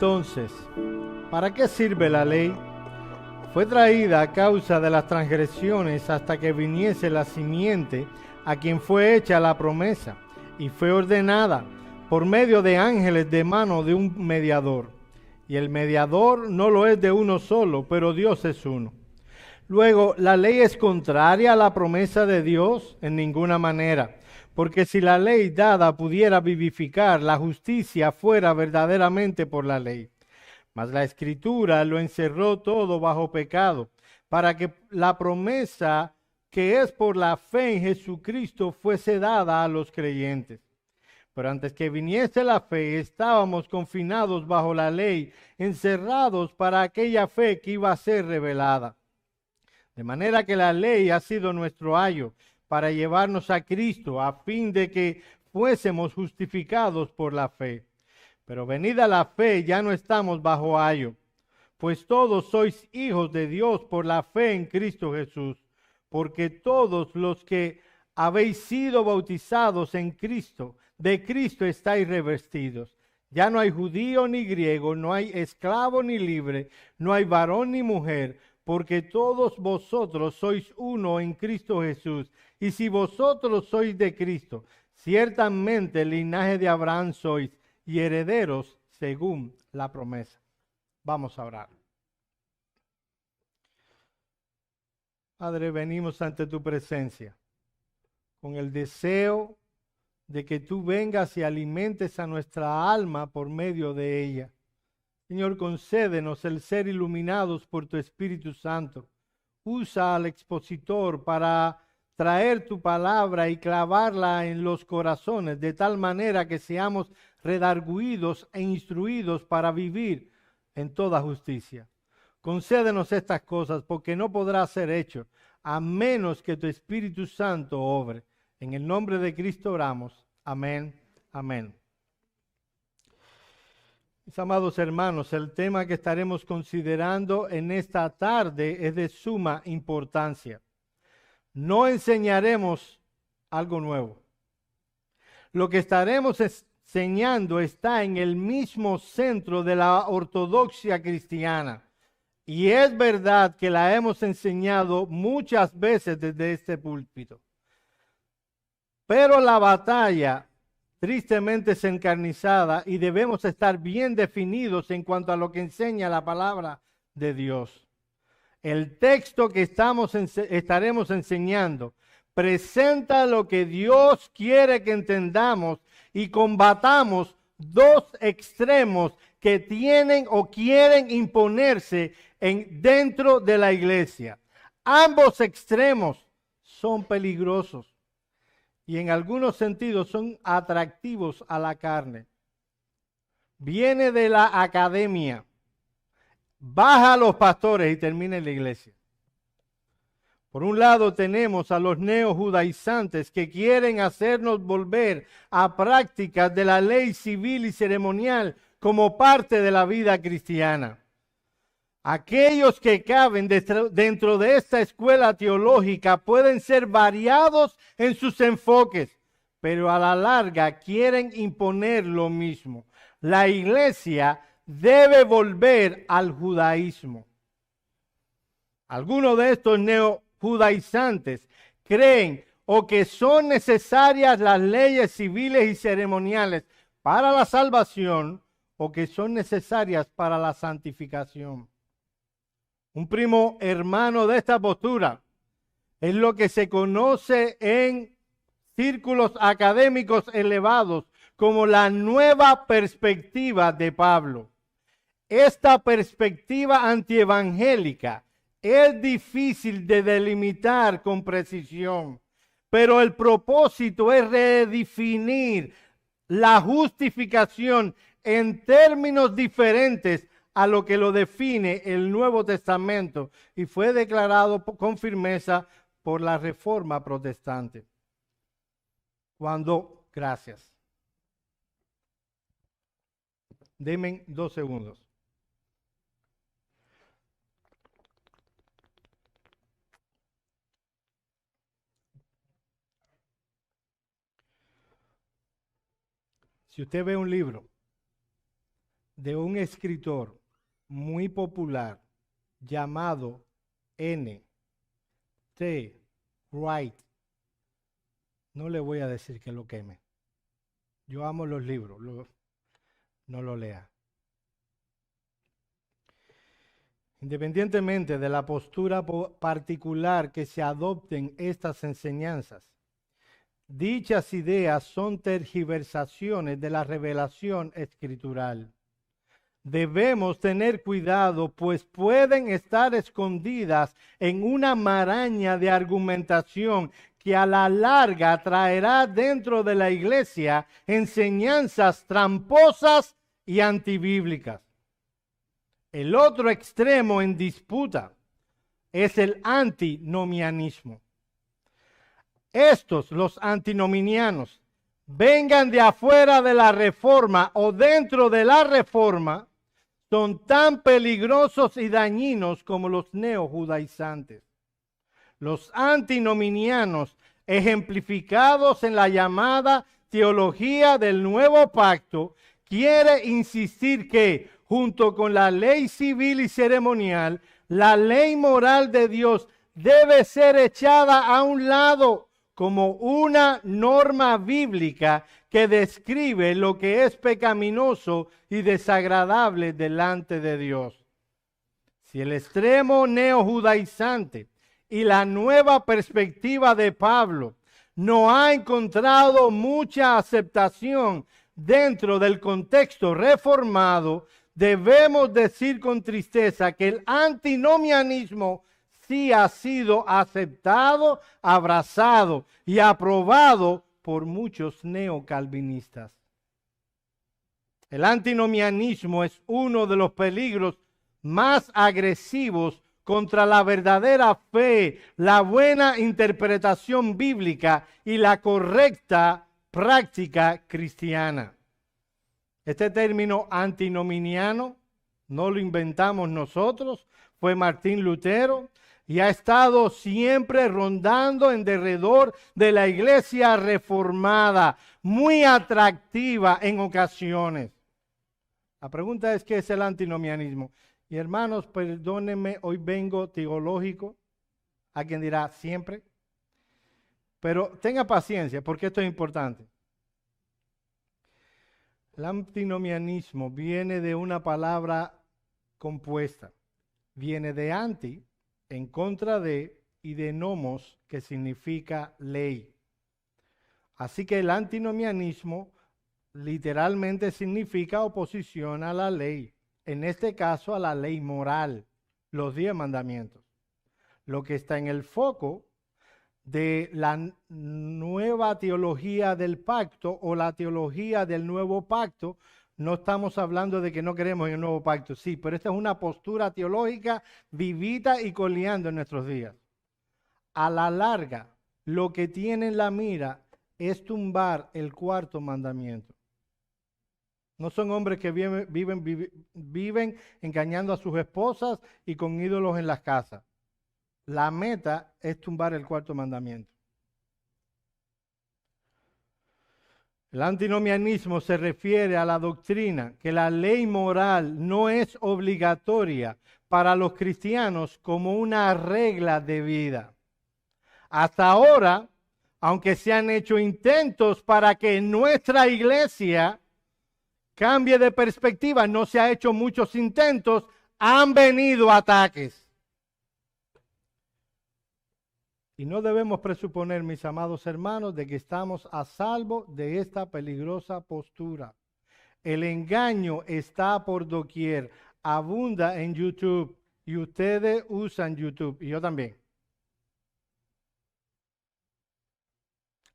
Entonces, ¿para qué sirve la ley? Fue traída a causa de las transgresiones hasta que viniese la simiente a quien fue hecha la promesa, y fue ordenada por medio de ángeles de mano de un mediador. Y el mediador no lo es de uno solo, pero Dios es uno. Luego, ¿la ley es contraria a la promesa de Dios? En ninguna manera. Porque si la ley dada pudiera vivificar, la justicia fuera verdaderamente por la ley. Mas la Escritura lo encerró todo bajo pecado, para que la promesa que es por la fe en Jesucristo fuese dada a los creyentes. Pero antes que viniese la fe, estábamos confinados bajo la ley, encerrados para aquella fe que iba a ser revelada. De manera que la ley ha sido nuestro ayo para llevarnos a Cristo, a fin de que fuésemos justificados por la fe. Pero venida la fe, ya no estamos bajo ayo, pues todos sois hijos de Dios por la fe en Cristo Jesús, porque todos los que habéis sido bautizados en Cristo, de Cristo estáis revestidos. Ya no hay judío ni griego, no hay esclavo ni libre, no hay varón ni mujer, porque todos vosotros sois uno en Cristo Jesús. Y si vosotros sois de Cristo, ciertamente el linaje de Abraham sois y herederos según la promesa. Vamos a orar. Padre, venimos ante tu presencia con el deseo de que tú vengas y alimentes a nuestra alma por medio de ella. Señor, concédenos el ser iluminados por tu Espíritu Santo. Usa al expositor para traer tu palabra y clavarla en los corazones, de tal manera que seamos redarguidos e instruidos para vivir en toda justicia. Concédenos estas cosas, porque no podrá ser hecho a menos que tu Espíritu Santo obre. En el nombre de Cristo oramos. Amén. Amén. Mis amados hermanos, el tema que estaremos considerando en esta tarde es de suma importancia. No enseñaremos algo nuevo. Lo que estaremos enseñando está en el mismo centro de la ortodoxia cristiana. Y es verdad que la hemos enseñado muchas veces desde este púlpito. Pero la batalla tristemente es encarnizada y debemos estar bien definidos en cuanto a lo que enseña la palabra de Dios. El texto que estaremos enseñando presenta lo que Dios quiere que entendamos y combatamos dos extremos que tienen o quieren imponerse dentro de la iglesia. Ambos extremos son peligrosos y en algunos sentidos son atractivos a la carne. Viene de la academia, baja a los pastores y termina en la iglesia. Por un lado tenemos a los neojudaizantes que quieren hacernos volver a prácticas de la ley civil y ceremonial como parte de la vida cristiana. Aquellos que caben dentro de esta escuela teológica pueden ser variados en sus enfoques, pero a la larga quieren imponer lo mismo. La iglesia debe volver al judaísmo. Algunos de estos neojudaizantes creen o que son necesarias las leyes civiles y ceremoniales para la salvación o que son necesarias para la santificación. Un primo hermano de esta postura es lo que se conoce en círculos académicos elevados como la nueva perspectiva de Pablo. Esta perspectiva antievangélica es difícil de delimitar con precisión, pero el propósito es redefinir la justificación en términos diferentes a lo que lo define el Nuevo Testamento y fue declarado con firmeza por la Reforma Protestante. Gracias. Denme 2 segundos. Si usted ve un libro de un escritor muy popular llamado N. T. Wright. No le voy a decir que lo queme. Yo amo los libros, no lo lea. Independientemente de la postura particular que se adopten estas enseñanzas, dichas ideas son tergiversaciones de la revelación escritural. Debemos tener cuidado, pues pueden estar escondidas en una maraña de argumentación que a la larga traerá dentro de la iglesia enseñanzas tramposas y antibíblicas. El otro extremo en disputa es el antinomianismo. Estos, los antinominianos, vengan de afuera de la reforma o dentro de la reforma, son tan peligrosos y dañinos como los neojudaizantes. Los antinominianos, ejemplificados en la llamada teología del nuevo pacto, quiere insistir que, junto con la ley civil y ceremonial, la ley moral de Dios debe ser echada a un lado como una norma bíblica que describe lo que es pecaminoso y desagradable delante de Dios. Si el extremo neojudaizante y la nueva perspectiva de Pablo no ha encontrado mucha aceptación dentro del contexto reformado, debemos decir con tristeza que el antinomianismo sí ha sido aceptado, abrazado y aprobado por muchos neocalvinistas. El antinomianismo es uno de los peligros más agresivos contra la verdadera fe, la buena interpretación bíblica y la correcta práctica cristiana. Este término antinominiano no lo inventamos nosotros, fue Martín Lutero y ha estado siempre rondando en derredor de la iglesia reformada, muy atractiva en ocasiones. La pregunta es, ¿qué es el antinomianismo? Y hermanos, perdónenme, hoy vengo teológico, a quien dirá siempre, pero tenga paciencia porque esto es importante. El antinomianismo viene de una palabra compuesta. Viene de anti, en contra de, y de nomos, que significa ley. Así que el antinomianismo literalmente significa oposición a la ley. En este caso, a la ley moral, los 10 mandamientos. Lo que está en el foco de la nueva teología del pacto o la teología del nuevo pacto, no estamos hablando de que no creemos en el nuevo pacto, sí, pero esta es una postura teológica vivida y coleando en nuestros días. A la larga, lo que tiene en la mira es tumbar el 4º mandamiento. No son hombres que viven engañando a sus esposas y con ídolos en las casas. La meta es tumbar el 4º mandamiento. El antinomianismo se refiere a la doctrina que la ley moral no es obligatoria para los cristianos como una regla de vida. Hasta ahora, aunque se han hecho intentos para que nuestra iglesia cambie de perspectiva, no se han hecho muchos intentos, han venido ataques. Y no debemos presuponer, mis amados hermanos, de que estamos a salvo de esta peligrosa postura. El engaño está por doquier, abunda en YouTube y ustedes usan YouTube y yo también.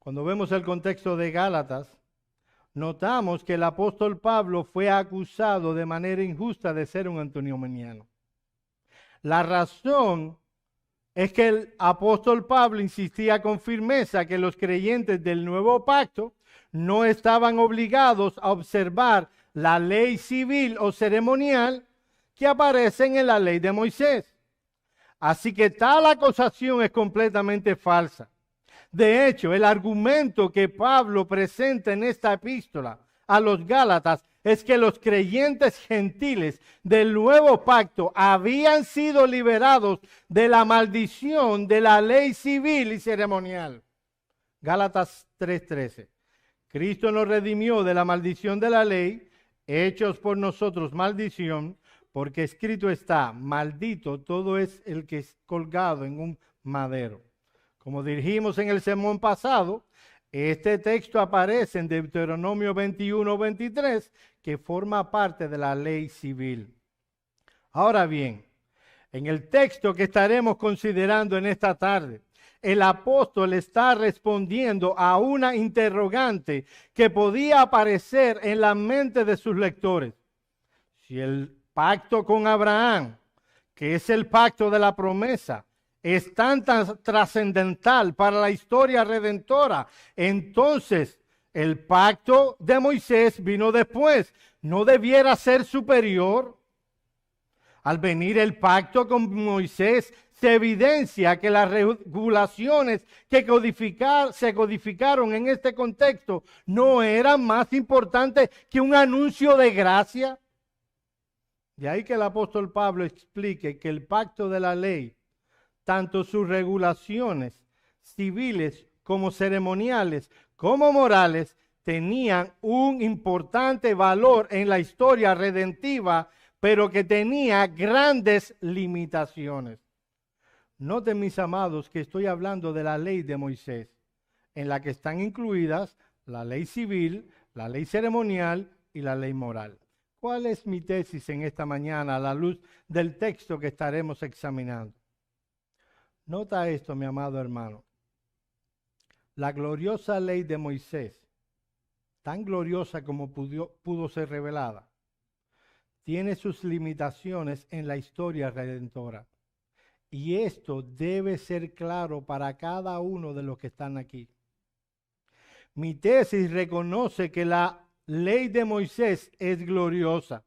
Cuando vemos el contexto de Gálatas, notamos que el apóstol Pablo fue acusado de manera injusta de ser un antinomiano. La razón es que el apóstol Pablo insistía con firmeza que los creyentes del nuevo pacto no estaban obligados a observar la ley civil o ceremonial que aparece en la ley de Moisés. Así que tal acusación es completamente falsa. De hecho, el argumento que Pablo presenta en esta epístola a los Gálatas es que los creyentes gentiles del nuevo pacto habían sido liberados de la maldición de la ley civil y ceremonial. Gálatas 3:13. Cristo nos redimió de la maldición de la ley, hechos por nosotros maldición, porque escrito está, maldito todo es el que es colgado en un madero. Como dijimos en el sermón pasado, este texto aparece en Deuteronomio 21:23, que forma parte de la ley civil. Ahora bien, en el texto que estaremos considerando en esta tarde, el apóstol está respondiendo a una interrogante que podía aparecer en la mente de sus lectores. Si el pacto con Abraham, que es el pacto de la promesa, es tan trascendental para la historia redentora, entonces el pacto de Moisés vino después. ¿No debiera ser superior? Al venir el pacto con Moisés, se evidencia que las regulaciones que se codificaron en este contexto no eran más importantes que un anuncio de gracia. De ahí que el apóstol Pablo explique que el pacto de la ley, tanto sus regulaciones civiles como ceremoniales, como morales, tenían un importante valor en la historia redentiva, pero que tenía grandes limitaciones. Noten, mis amados, que estoy hablando de la ley de Moisés, en la que están incluidas la ley civil, la ley ceremonial y la ley moral. ¿Cuál es mi tesis en esta mañana a la luz del texto que estaremos examinando? Nota esto, mi amado hermano. La gloriosa ley de Moisés, tan gloriosa como pudo ser revelada, tiene sus limitaciones en la historia redentora. Y esto debe ser claro para cada uno de los que están aquí. Mi tesis reconoce que la ley de Moisés es gloriosa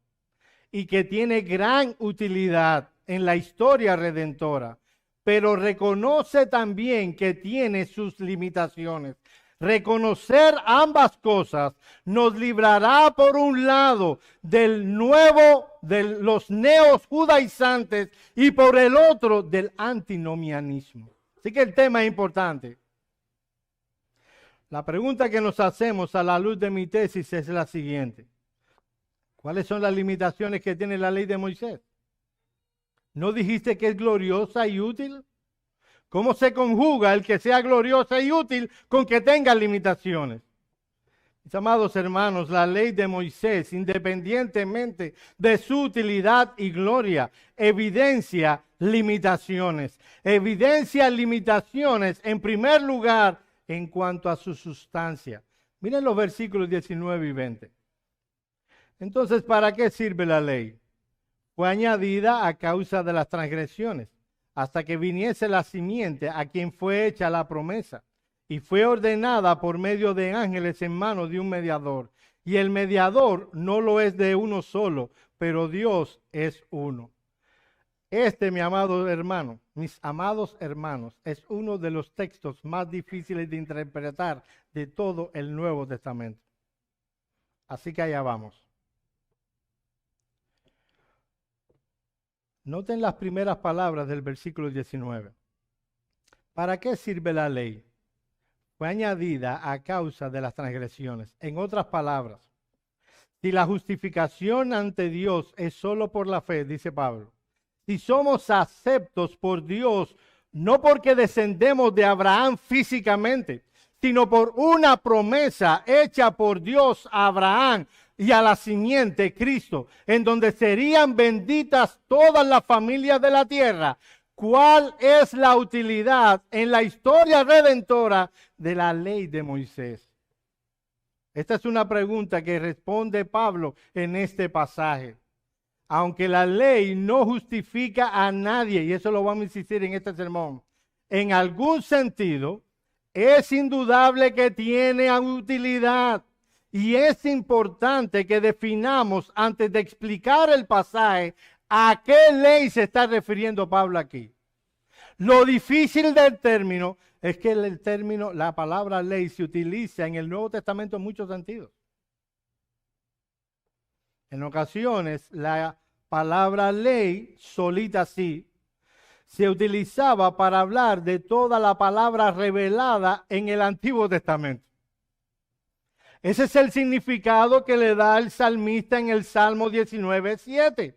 y que tiene gran utilidad en la historia redentora, pero reconoce también que tiene sus limitaciones. Reconocer ambas cosas nos librará, por un lado, de los neojudaizantes y por el otro, del antinomianismo. Así que el tema es importante. La pregunta que nos hacemos a la luz de mi tesis es la siguiente. ¿Cuáles son las limitaciones que tiene la ley de Moisés? ¿No dijiste que es gloriosa y útil? ¿Cómo se conjuga el que sea gloriosa y útil con que tenga limitaciones? Mis amados hermanos, la ley de Moisés, independientemente de su utilidad y gloria, evidencia limitaciones. Evidencia limitaciones, en primer lugar, en cuanto a su sustancia. Miren los versículos 19 y 20. Entonces, ¿para qué sirve la ley? Fue añadida a causa de las transgresiones, hasta que viniese la simiente a quien fue hecha la promesa, y fue ordenada por medio de ángeles en manos de un mediador. Y el mediador no lo es de uno solo, pero Dios es uno. Este, mi amado hermano, mis amados hermanos, es uno de los textos más difíciles de interpretar de todo el Nuevo Testamento. Así que allá vamos. Noten las primeras palabras del versículo 19. ¿Para qué sirve la ley? Fue añadida a causa de las transgresiones. En otras palabras, si la justificación ante Dios es solo por la fe, dice Pablo, si somos aceptos por Dios, no porque descendemos de Abraham físicamente, sino por una promesa hecha por Dios a Abraham y a la simiente, Cristo, en donde serían benditas todas las familias de la tierra. ¿Cuál es la utilidad en la historia redentora de la ley de Moisés? Esta es una pregunta que responde Pablo en este pasaje. Aunque la ley no justifica a nadie, y eso lo vamos a insistir en este sermón, en algún sentido, es indudable que tiene utilidad. Y es importante que definamos, antes de explicar el pasaje, a qué ley se está refiriendo Pablo aquí. Lo difícil del término es que la palabra ley se utiliza en el Nuevo Testamento en muchos sentidos. En ocasiones, la palabra ley, solita así, se utilizaba para hablar de toda la palabra revelada en el Antiguo Testamento. Ese es el significado que le da el salmista en el Salmo 19:7.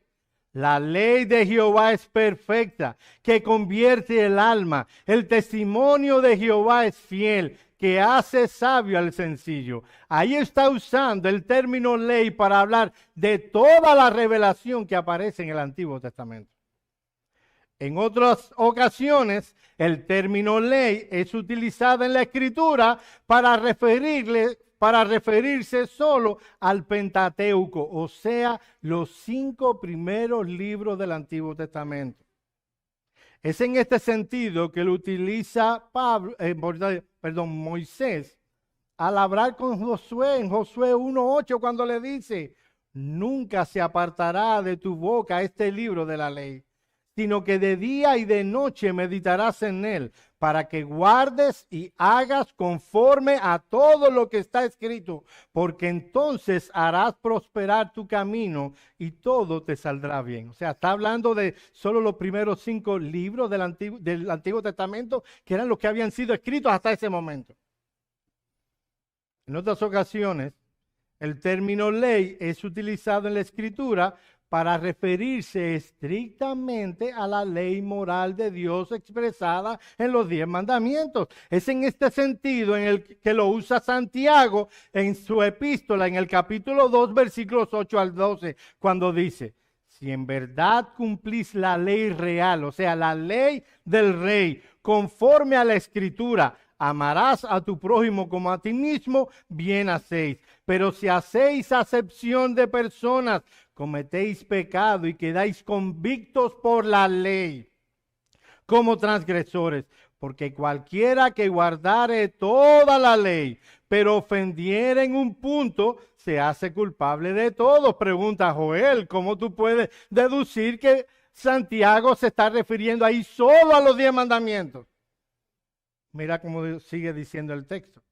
La ley de Jehová es perfecta, que convierte el alma. El testimonio de Jehová es fiel, que hace sabio al sencillo. Ahí está usando el término ley para hablar de toda la revelación que aparece en el Antiguo Testamento. En otras ocasiones, el término ley es utilizado en la Escritura para referirse solo al Pentateuco, o sea, los 5 primeros libros del Antiguo Testamento. Es en este sentido que lo utiliza Moisés al hablar con Josué en Josué 1:8 cuando le dice: nunca se apartará de tu boca este libro de la ley, sino que de día y de noche meditarás en él, para que guardes y hagas conforme a todo lo que está escrito, porque entonces harás prosperar tu camino y todo te saldrá bien. O sea, está hablando de solo los primeros 5 libros del Antiguo Testamento, que eran los que habían sido escritos hasta ese momento. En otras ocasiones, el término ley es utilizado en la Escritura para referirse estrictamente a la ley moral de Dios expresada en los 10 mandamientos. Es en este sentido en el que lo usa Santiago en su epístola, en el capítulo 2, versículos 8 al 12, cuando dice: si en verdad cumplís la ley real, o sea, la ley del rey, conforme a la Escritura, amarás a tu prójimo como a ti mismo, bien hacéis. Pero si hacéis acepción de personas, cometéis pecado y quedáis convictos por la ley como transgresores. Porque cualquiera que guardare toda la ley, pero ofendiere en un punto, se hace culpable de todo. Pregunta Joel: ¿cómo tú puedes deducir que Santiago se está refiriendo ahí solo a los 10 mandamientos? Mira cómo sigue diciendo el texto.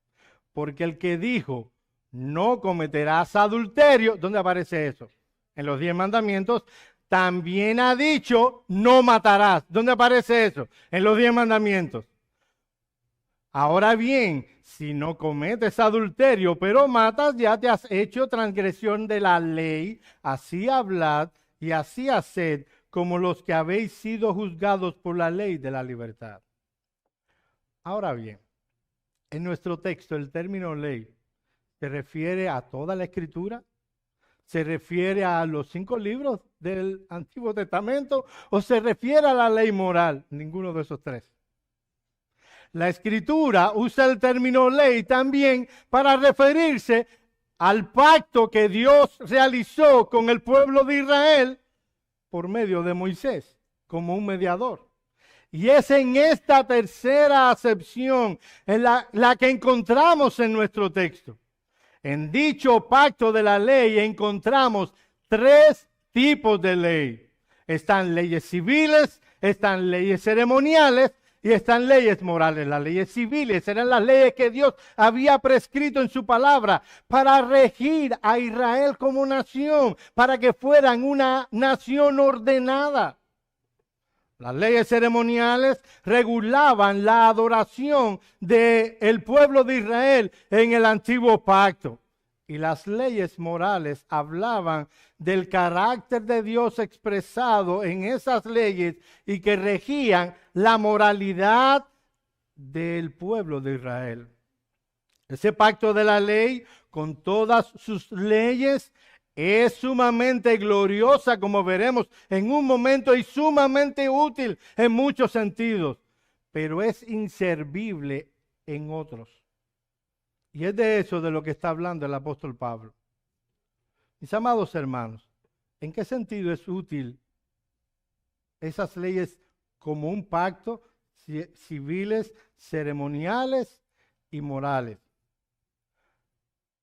Porque el que dijo: no cometerás adulterio, ¿dónde aparece eso? En los 10 mandamientos. También ha dicho: no matarás. ¿Dónde aparece eso? En los 10 mandamientos. Ahora bien, si no cometes adulterio, pero matas, ya te has hecho transgresión de la ley. Así hablad y así haced, como los que habéis sido juzgados por la ley de la libertad. Ahora bien, en nuestro texto el término ley se refiere a toda la Escritura, se refiere a los 5 libros del Antiguo Testamento, o se refiere a la ley moral. Ninguno de esos 3. La Escritura usa el término ley también para referirse al pacto que Dios realizó con el pueblo de Israel por medio de Moisés, como un mediador. Y es en esta tercera acepción en la que encontramos en nuestro texto. En dicho pacto de la ley encontramos 3 tipos de ley. Están leyes civiles, están leyes ceremoniales y están leyes morales. Las leyes civiles eran las leyes que Dios había prescrito en su palabra para regir a Israel como nación, para que fueran una nación ordenada. Las leyes ceremoniales regulaban la adoración del pueblo de Israel en el antiguo pacto. Y las leyes morales hablaban del carácter de Dios expresado en esas leyes y que regían la moralidad del pueblo de Israel. Ese pacto de la ley, con todas sus leyes, es sumamente gloriosa, como veremos en un momento, y sumamente útil en muchos sentidos, pero es inservible en otros. Y es de eso de lo que está hablando el apóstol Pablo. Mis amados hermanos, ¿en qué sentido es útil esas leyes como un pacto, civiles, ceremoniales y morales?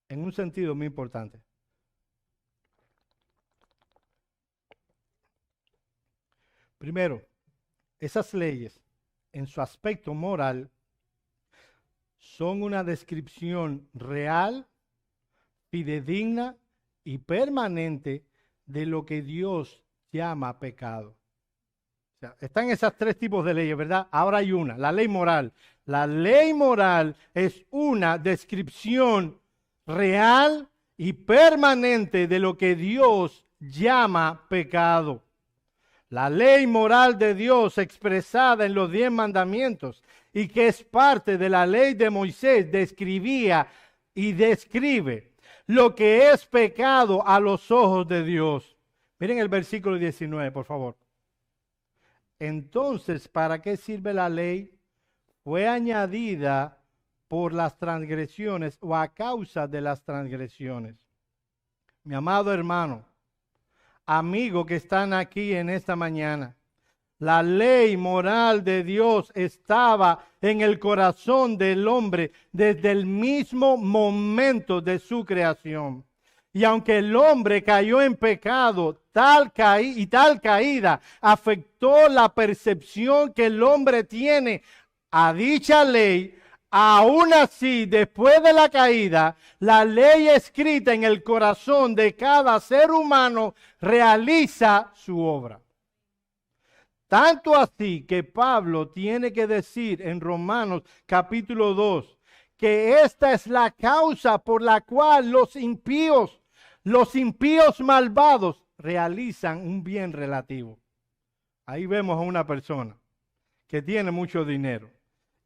En un sentido muy importante. Primero, esas leyes, en su aspecto moral, son una descripción real, fidedigna y permanente de lo que Dios llama pecado. O sea, están esos tres tipos de leyes, ¿verdad? Ahora hay una, la ley moral. La ley moral es una descripción real y permanente de lo que Dios llama pecado. La ley moral de Dios expresada en los 10 mandamientos y que es parte de la ley de Moisés describía y describe lo que es pecado a los ojos de Dios. Miren el versículo 19, por favor. Entonces, ¿para qué sirve la ley? Fue añadida por las transgresiones o a causa de las transgresiones. Mi amado hermano, amigo que están aquí en esta mañana, la ley moral de Dios estaba en el corazón del hombre desde el mismo momento de su creación. Y aunque el hombre cayó en pecado, tal caída afectó la percepción que el hombre tiene a dicha ley. Aún así, después de la caída, la ley escrita en el corazón de cada ser humano realiza su obra. Tanto así que Pablo tiene que decir en Romanos capítulo 2 que esta es la causa por la cual los impíos malvados realizan un bien relativo. Ahí vemos a una persona que tiene mucho dinero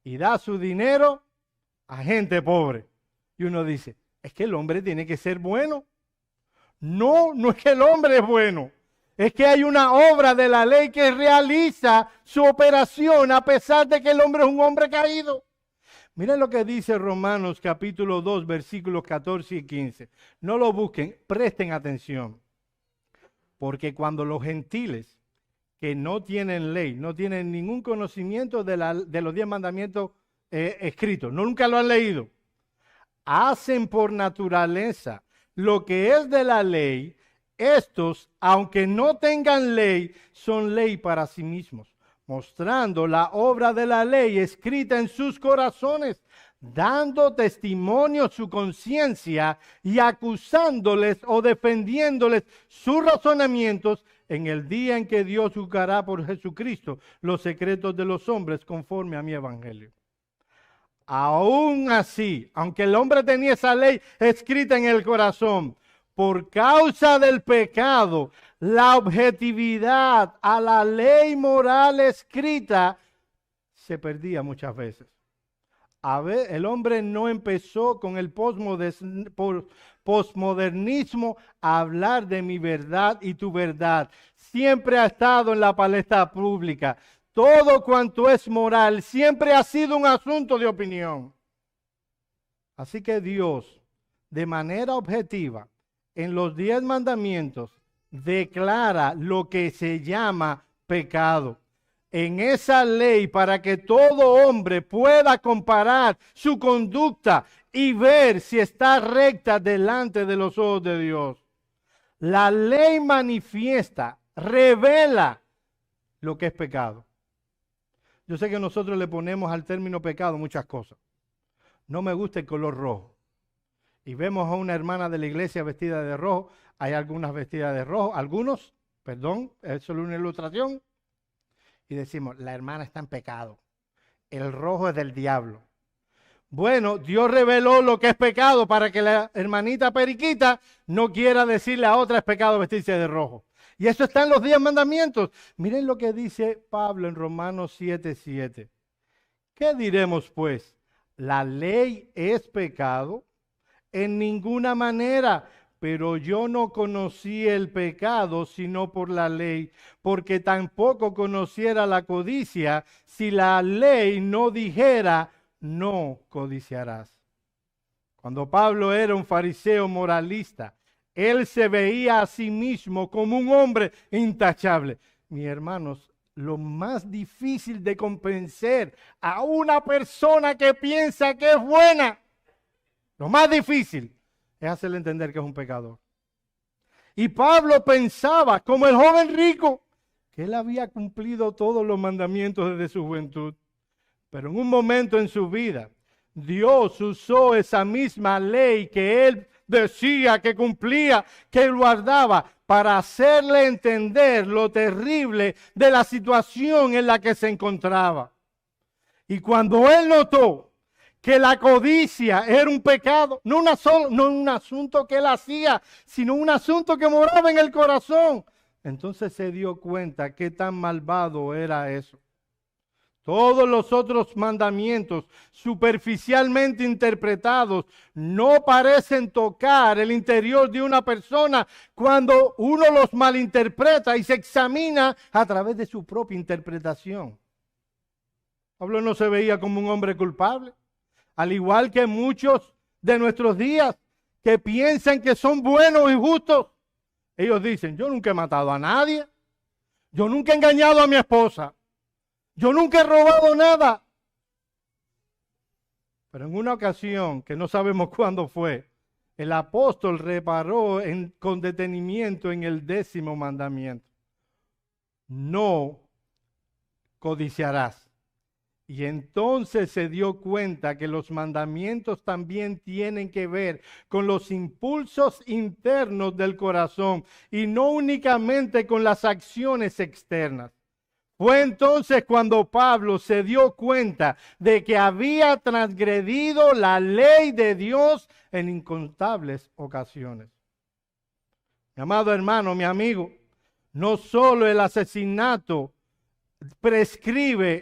y da su dinero a gente pobre. Y uno dice, es que el hombre tiene que ser bueno. No, no es que el hombre es bueno. Es que hay una obra de la ley que realiza su operación a pesar de que el hombre es un hombre caído. Miren lo que dice Romanos capítulo 2, versículos 14 y 15. No lo busquen, presten atención. Porque cuando los gentiles que no tienen ley, no tienen ningún conocimiento de los 10 mandamientos escritos, nunca lo han leído, hacen por naturaleza lo que es de la ley, estos, aunque no tengan ley, son ley para sí mismos, mostrando la obra de la ley escrita en sus corazones, dando testimonio su conciencia y acusándoles o defendiéndoles sus razonamientos en el día en que Dios juzgará por Jesucristo los secretos de los hombres conforme a mi evangelio. Aún así, aunque el hombre tenía esa ley escrita en el corazón, por causa del pecado, la objetividad a la ley moral escrita se perdía muchas veces. A ver, el hombre no empezó con el posmodernismo a hablar de mi verdad y tu verdad. Siempre ha estado en la palestra pública. Todo cuanto es moral siempre ha sido un asunto de opinión. Así que Dios, de manera objetiva, en los 10 mandamientos, declara lo que se llama pecado. En esa ley, para que todo hombre pueda comparar su conducta y ver si está recta delante de los ojos de Dios. La ley manifiesta, revela lo que es pecado. Yo sé que nosotros le ponemos al término pecado muchas cosas. No me gusta el color rojo. Y vemos a una hermana de la iglesia vestida de rojo. Hay algunas vestidas de rojo, es solo una ilustración. Y decimos, la hermana está en pecado. El rojo es del diablo. Bueno, Dios reveló lo que es pecado para que la hermanita periquita no quiera decirle a otra es pecado vestirse de rojo. Y eso está en los 10 mandamientos. Miren lo que dice Pablo en Romanos 7:7. ¿Qué diremos pues? ¿La ley es pecado? En ninguna manera. Pero yo no conocí el pecado sino por la ley, porque tampoco conociera la codicia si la ley no dijera, no codiciarás. Cuando Pablo era un fariseo moralista, él se veía a sí mismo como un hombre intachable. Mis hermanos, lo más difícil de convencer a una persona que piensa que es buena, lo más difícil es hacerle entender que es un pecador. Y Pablo pensaba, como el joven rico, que él había cumplido todos los mandamientos desde su juventud. Pero en un momento en su vida, Dios usó esa misma ley que él decía que cumplía, que guardaba, para hacerle entender lo terrible de la situación en la que se encontraba. Y cuando él notó que la codicia era un pecado, no un asunto que él hacía, sino un asunto que moraba en el corazón, entonces se dio cuenta qué tan malvado era eso. Todos los otros mandamientos, superficialmente interpretados, no parecen tocar el interior de una persona cuando uno los malinterpreta y se examina a través de su propia interpretación. Pablo no se veía como un hombre culpable, al igual que muchos de nuestros días que piensan que son buenos y justos. Ellos dicen, yo nunca he matado a nadie, yo nunca he engañado a mi esposa, yo nunca he robado nada. Pero en una ocasión, que no sabemos cuándo fue, el apóstol reparó con detenimiento en el 10º mandamiento. No codiciarás. Y entonces se dio cuenta que los mandamientos también tienen que ver con los impulsos internos del corazón y no únicamente con las acciones externas. Fue entonces cuando Pablo se dio cuenta de que había transgredido la ley de Dios en incontables ocasiones. Mi amado hermano, mi amigo, no solo el asesinato prescrito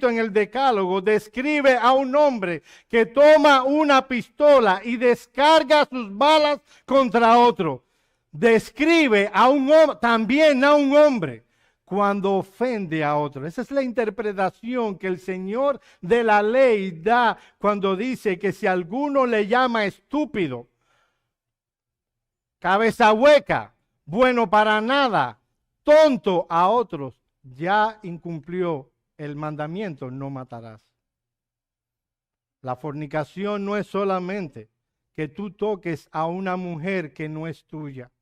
en el decálogo, describe a un hombre que toma una pistola y descarga sus balas contra otro. Describe a un hombre, también a un hombre, cuando ofende a otro. Esa es la interpretación que el Señor de la ley da cuando dice que si alguno le llama estúpido, cabeza hueca, bueno para nada, tonto a otros, ya incumplió el mandamiento, no matarás. La fornicación no es solamente que tú toques a una mujer que no es tuya.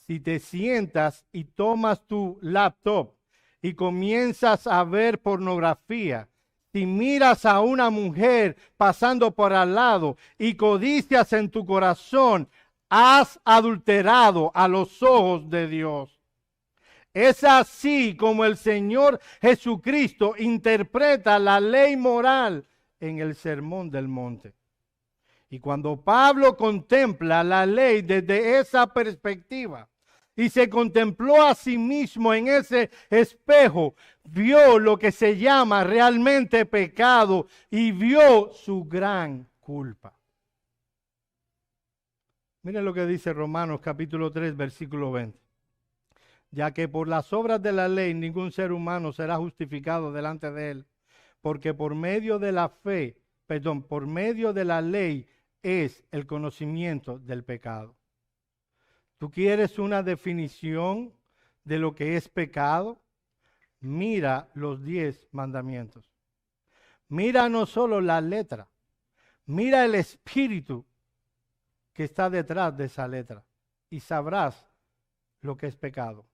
Si te sientas y tomas tu laptop y comienzas a ver pornografía, si miras a una mujer pasando por al lado y codicias en tu corazón, has adulterado a los ojos de Dios. Es así como el Señor Jesucristo interpreta la ley moral en el Sermón del Monte. Y cuando Pablo contempla la ley desde esa perspectiva y se contempló a sí mismo en ese espejo, vio lo que se llama realmente pecado y vio su gran culpa. Miren lo que dice Romanos capítulo 3, versículo 20. Ya que por las obras de la ley ningún ser humano será justificado delante de él, porque por medio de la por medio de la ley es el conocimiento del pecado. ¿Tú quieres una definición de lo que es pecado? Mira los 10 mandamientos. Mira no solo la letra, mira el espíritu que está detrás de esa letra y sabrás lo que es pecado.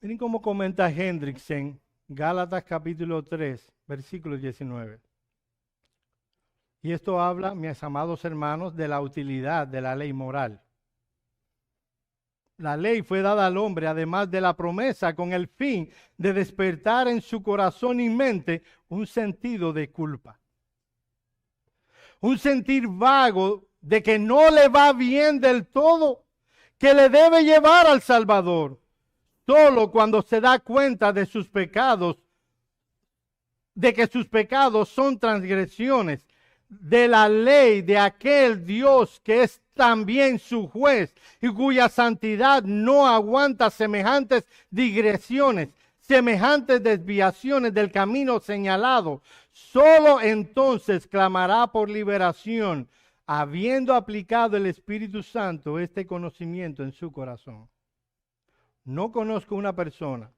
Miren cómo comenta Hendricks en Gálatas capítulo 3, versículo 19. Y esto habla, mis amados hermanos, de la utilidad de la ley moral. La ley fue dada al hombre, además de la promesa, con el fin de despertar en su corazón y mente un sentido de culpa. Un sentir vago de que no le va bien del todo, que le debe llevar al Salvador. Solo cuando se da cuenta de sus pecados, de que sus pecados son transgresiones de la ley de aquel Dios que es también su juez y cuya santidad no aguanta semejantes digresiones, semejantes desviaciones del camino señalado, solo entonces clamará por liberación, habiendo aplicado el Espíritu Santo este conocimiento en su corazón. No conozco una persona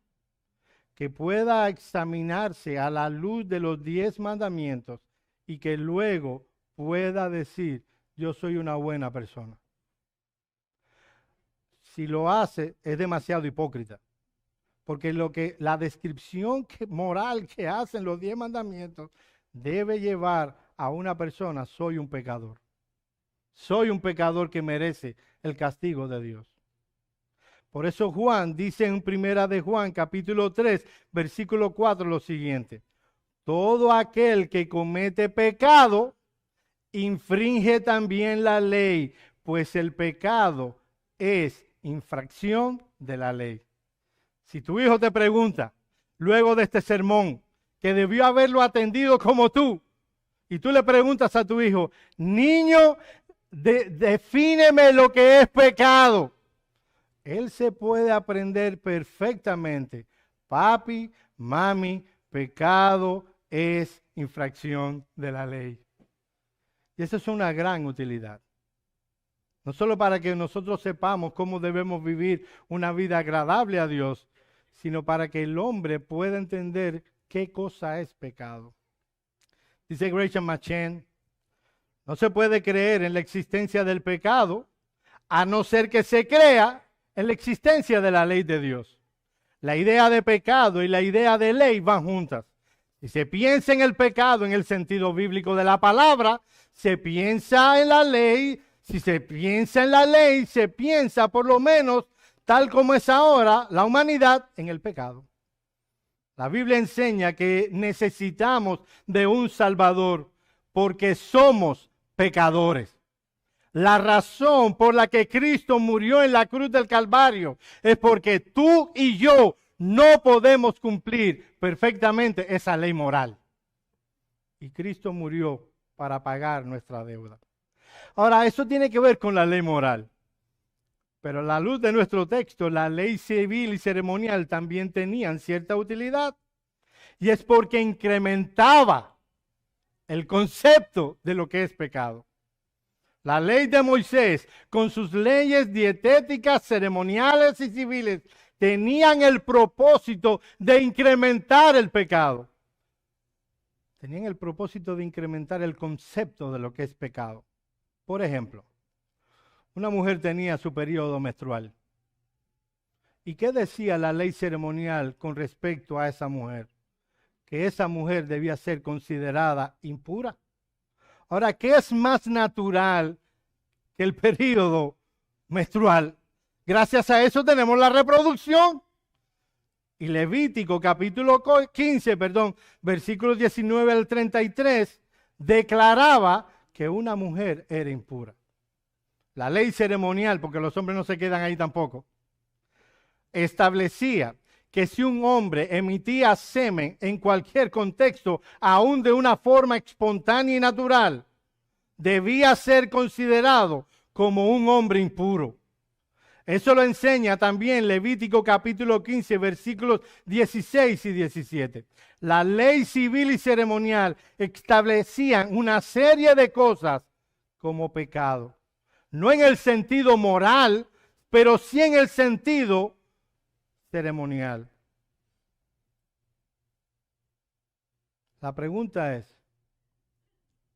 que pueda examinarse a la luz de los 10 mandamientos y que luego pueda decir, yo soy una buena persona. Si lo hace, es demasiado hipócrita, Porque la descripción moral que hacen los 10 mandamientos debe llevar a una persona: soy un pecador. Soy un pecador que merece el castigo de Dios. Por eso Juan dice en Primera de Juan, capítulo 3, versículo 4, lo siguiente: todo aquel que comete pecado infringe también la ley, pues el pecado es infracción de la ley. Si tu hijo te pregunta, luego de este sermón, que debió haberlo atendido como tú, y tú le preguntas a tu hijo: niño, defíneme lo que es pecado, él se puede aprender perfectamente: papi, mami, pecado es infracción de la ley. Y eso es una gran utilidad. No solo para que nosotros sepamos cómo debemos vivir una vida agradable a Dios, sino para que el hombre pueda entender qué cosa es pecado. Dice Gresham Machen: no se puede creer en la existencia del pecado a no ser que se crea en la existencia de la ley de Dios. La idea de pecado y la idea de ley van juntas. Si se piensa en el pecado en el sentido bíblico de la palabra, se piensa en la ley. Si se piensa en la ley, se piensa, por lo menos, tal como es ahora la humanidad, en el pecado. La Biblia enseña que necesitamos de un Salvador porque somos pecadores. La razón por la que Cristo murió en la cruz del Calvario es porque tú y yo no podemos cumplir perfectamente esa ley moral. Y Cristo murió para pagar nuestra deuda. Ahora, eso tiene que ver con la ley moral. Pero a la luz de nuestro texto, la ley civil y ceremonial también tenían cierta utilidad. Y es porque incrementaba el concepto de lo que es pecado. La ley de Moisés, con sus leyes dietéticas, ceremoniales y civiles, tenían el propósito de incrementar el pecado. Tenían el propósito de incrementar el concepto de lo que es pecado. Por ejemplo, una mujer tenía su periodo menstrual. ¿Y qué decía la ley ceremonial con respecto a esa mujer? Que esa mujer debía ser considerada impura. Ahora, ¿qué es más natural que el periodo menstrual? Gracias a eso tenemos la reproducción. Y Levítico capítulo 15, versículos 19 al 33, declaraba que una mujer era impura. La ley ceremonial, porque los hombres no se quedan ahí tampoco, establecía que si un hombre emitía semen en cualquier contexto, aún de una forma espontánea y natural, debía ser considerado como un hombre impuro. Eso lo enseña también Levítico capítulo 15, versículos 16 y 17. La ley civil y ceremonial establecían una serie de cosas como pecado. No en el sentido moral, pero sí en el sentido ceremonial. La pregunta es,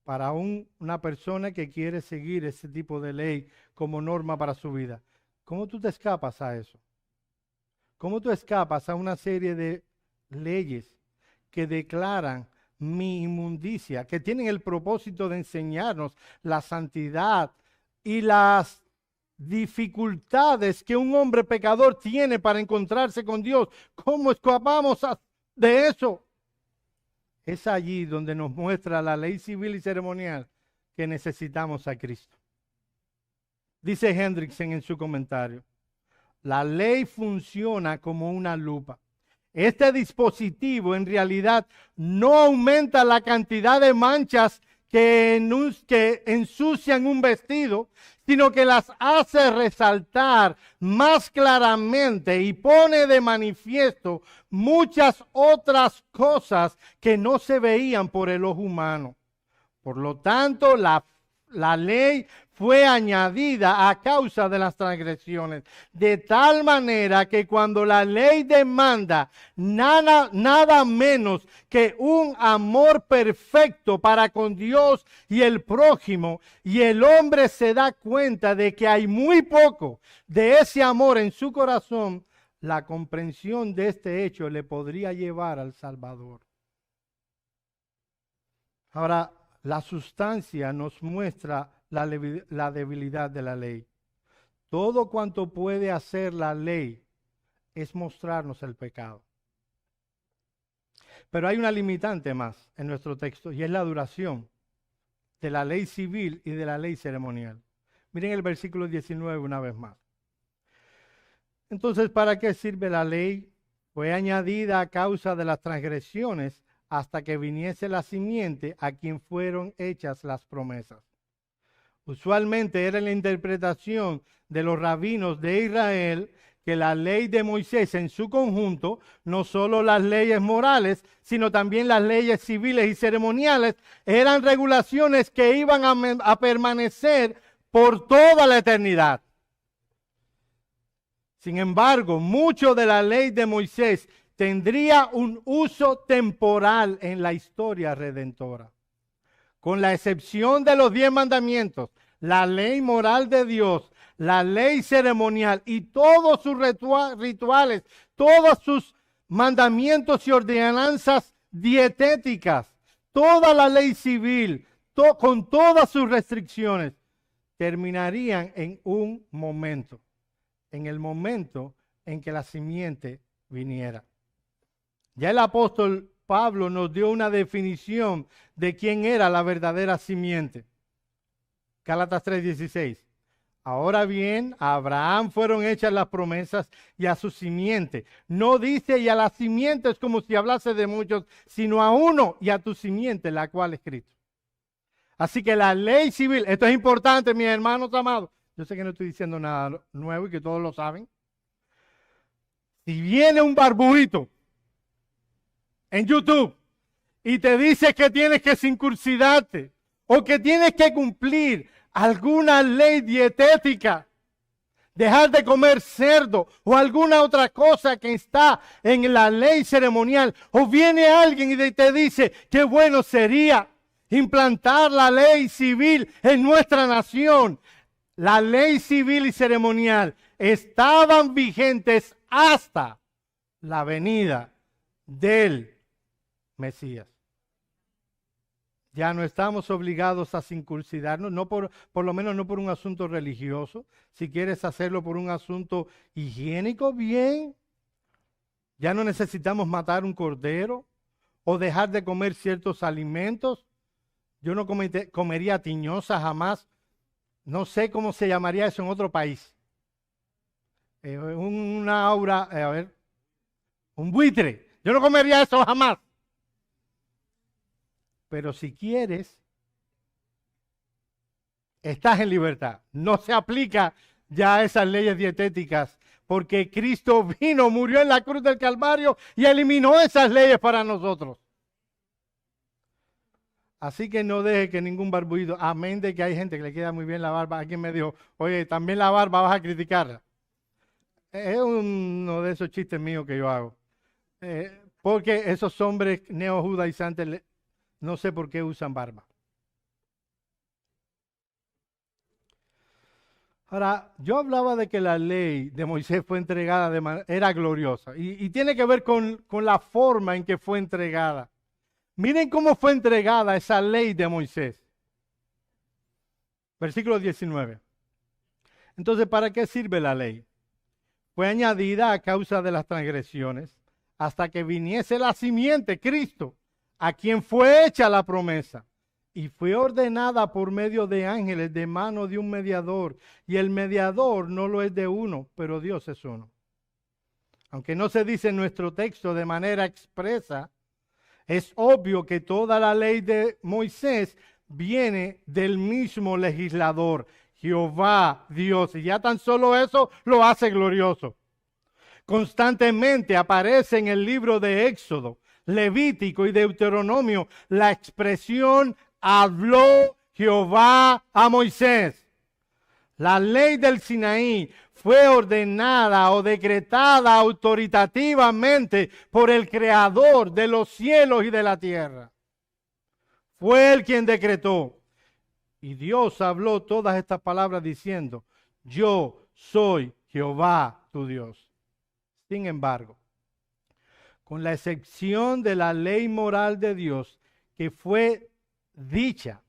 para una persona que quiere seguir ese tipo de ley como norma para su vida, ¿cómo tú te escapas a eso? ¿Cómo tú escapas a una serie de leyes que declaran mi inmundicia, que tienen el propósito de enseñarnos la santidad y las dificultades que un hombre pecador tiene para encontrarse con Dios? ¿Cómo escapamos de eso? Es allí donde nos muestra la ley civil y ceremonial que necesitamos a Cristo. Dice Hendrickson en su comentario: la ley funciona como una lupa. Este dispositivo en realidad no aumenta la cantidad de manchas que ensucian un vestido, sino que las hace resaltar más claramente y pone de manifiesto muchas otras cosas que no se veían por el ojo humano. Por lo tanto, la ley fue añadida a causa de las transgresiones, de tal manera que cuando la ley demanda nada menos que un amor perfecto para con Dios y el prójimo, y el hombre se da cuenta de que hay muy poco de ese amor en su corazón, la comprensión de este hecho le podría llevar al Salvador. Ahora, la sustancia nos muestra la debilidad de la ley. Todo cuanto puede hacer la ley es mostrarnos el pecado. Pero hay una limitante más en nuestro texto y es la duración de la ley civil y de la ley ceremonial. Miren el versículo 19 una vez más. Entonces, ¿para qué sirve la ley? Fue añadida a causa de las transgresiones hasta que viniese la simiente a quien fueron hechas las promesas. Usualmente era la interpretación de los rabinos de Israel que la ley de Moisés en su conjunto, no solo las leyes morales, sino también las leyes civiles y ceremoniales, eran regulaciones que iban a permanecer por toda la eternidad. Sin embargo, mucho de la ley de Moisés tendría un uso temporal en la historia redentora. Con la excepción de los 10 mandamientos, la ley moral de Dios, la ley ceremonial y todos sus rituales, todos sus mandamientos y ordenanzas dietéticas, toda la ley civil, con todas sus restricciones, terminarían en un momento, en el momento en que la simiente viniera. Ya el apóstol Pablo nos dio una definición de quién era la verdadera simiente. Gálatas 3:16. Ahora bien, a Abraham fueron hechas las promesas y a su simiente. No dice y a las simientes como si hablase de muchos, sino a uno y a tu simiente, la cual es Cristo. Así que la ley civil, esto es importante, mis hermanos amados. Yo sé que no estoy diciendo nada nuevo y que todos lo saben. Si viene un barbuito en YouTube y te dice que tienes que circuncidarte o que tienes que cumplir alguna ley dietética, dejar de comer cerdo o alguna otra cosa que está en la ley ceremonial, o viene alguien y te dice qué bueno sería implantar la ley civil en nuestra nación. La ley civil y ceremonial estaban vigentes hasta la venida del Mesías. Ya no estamos obligados a circuncidarnos, no por lo menos no por un asunto religioso. Si quieres hacerlo por un asunto higiénico, bien. Ya no necesitamos matar un cordero o dejar de comer ciertos alimentos. Yo no comería tiñosa jamás. No sé cómo se llamaría eso en otro país. Una aura, un buitre. Yo no comería eso jamás. Pero si quieres, estás en libertad. No se aplica ya a esas leyes dietéticas, porque Cristo vino, murió en la cruz del Calvario y eliminó esas leyes para nosotros. Así que no deje que ningún barbudo, amén de que hay gente que le queda muy bien la barba. Alguien me dijo, oye, también la barba vas a criticarla. Es uno de esos chistes míos que yo hago. Porque esos hombres neojudaizantes no sé por qué usan barba. Ahora, yo hablaba de que la ley de Moisés fue entregada de manera, era gloriosa. Y tiene que ver con la forma en que fue entregada. Miren cómo fue entregada esa ley de Moisés. Versículo 19. Entonces, ¿para qué sirve la ley? Fue añadida a causa de las transgresiones hasta que viniese la simiente, Cristo, a quien fue hecha la promesa, y fue ordenada por medio de ángeles de mano de un mediador, y el mediador no lo es de uno, pero Dios es uno. Aunque no se dice en nuestro texto de manera expresa, es obvio que toda la ley de Moisés viene del mismo legislador, Jehová Dios, y ya tan solo eso lo hace glorioso. Constantemente aparece en el libro de Éxodo, Levítico y Deuteronomio la expresión habló Jehová a Moisés. La ley del Sinaí fue ordenada o decretada autoritativamente por el Creador de los cielos y de la tierra. Fue él quien decretó. Y Dios habló todas estas palabras diciendo, yo soy Jehová tu Dios. Sin embargo, con la excepción de la ley moral de Dios, que fue dicha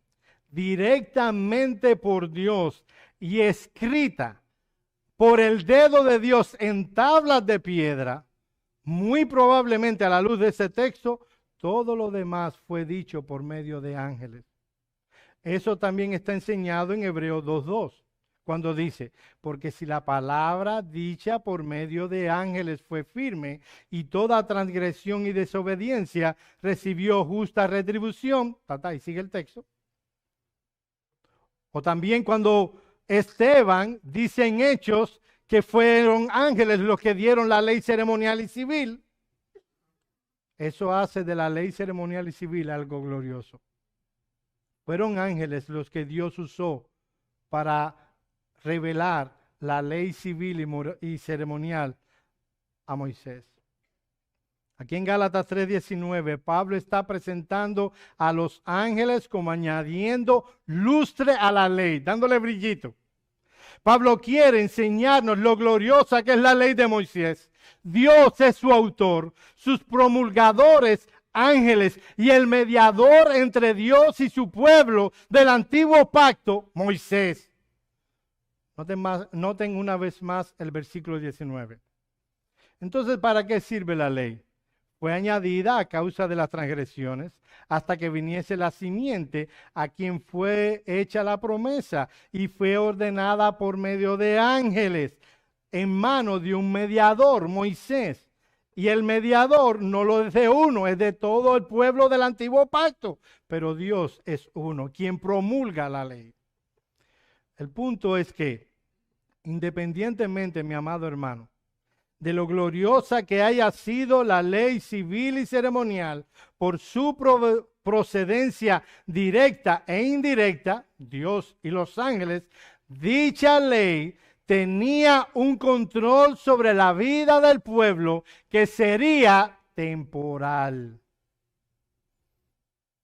directamente por Dios y escrita por el dedo de Dios en tablas de piedra, muy probablemente a la luz de ese texto, todo lo demás fue dicho por medio de ángeles. Eso también está enseñado en Hebreos 2:2, cuando dice, porque si la palabra dicha por medio de ángeles fue firme y toda transgresión y desobediencia recibió justa retribución, y sigue el texto. O también cuando Esteban dice en Hechos que fueron ángeles los que dieron la ley ceremonial y civil, eso hace de la ley ceremonial y civil algo glorioso. Fueron ángeles los que Dios usó para revelar la ley civil y ceremonial a Moisés. Aquí en Gálatas 3:19, Pablo está presentando a los ángeles como añadiendo lustre a la ley, dándole brillito. Pablo quiere enseñarnos lo gloriosa que es la ley de Moisés. Dios es su autor, sus promulgadores, ángeles, y el mediador entre Dios y su pueblo del antiguo pacto, Moisés. Noten una vez más el versículo 19. Entonces, ¿para qué sirve la ley? Fue añadida a causa de las transgresiones hasta que viniese la simiente a quien fue hecha la promesa y fue ordenada por medio de ángeles en mano de un mediador, Moisés. Y el mediador no lo es de uno, es de todo el pueblo del antiguo pacto, pero Dios es uno, quien promulga la ley. El punto es que, independientemente, mi amado hermano, de lo gloriosa que haya sido la ley civil y ceremonial, por su procedencia directa e indirecta, Dios y los ángeles, dicha ley tenía un control sobre la vida del pueblo que sería temporal.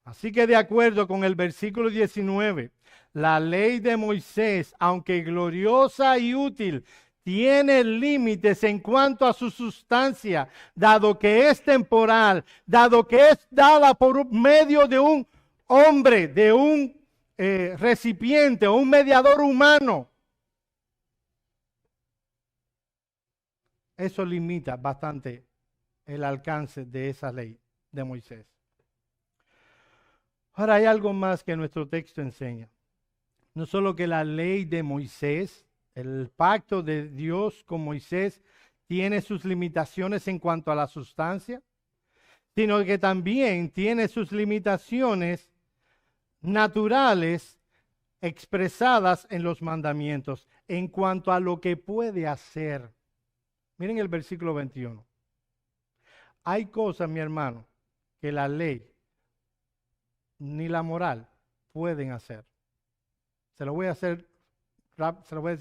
Así que de acuerdo con el versículo 19, la ley de Moisés, aunque gloriosa y útil, tiene límites en cuanto a su sustancia, dado que es temporal, dado que es dada por medio de un hombre, de un recipiente o un mediador humano. Eso limita bastante el alcance de esa ley de Moisés. Ahora hay algo más que nuestro texto enseña. No solo que la ley de Moisés, el pacto de Dios con Moisés, tiene sus limitaciones en cuanto a la sustancia, sino que también tiene sus limitaciones naturales expresadas en los mandamientos en cuanto a lo que puede hacer. Miren el versículo 21. Hay cosas, mi hermano, que la ley ni la moral pueden hacer. Se lo voy a decir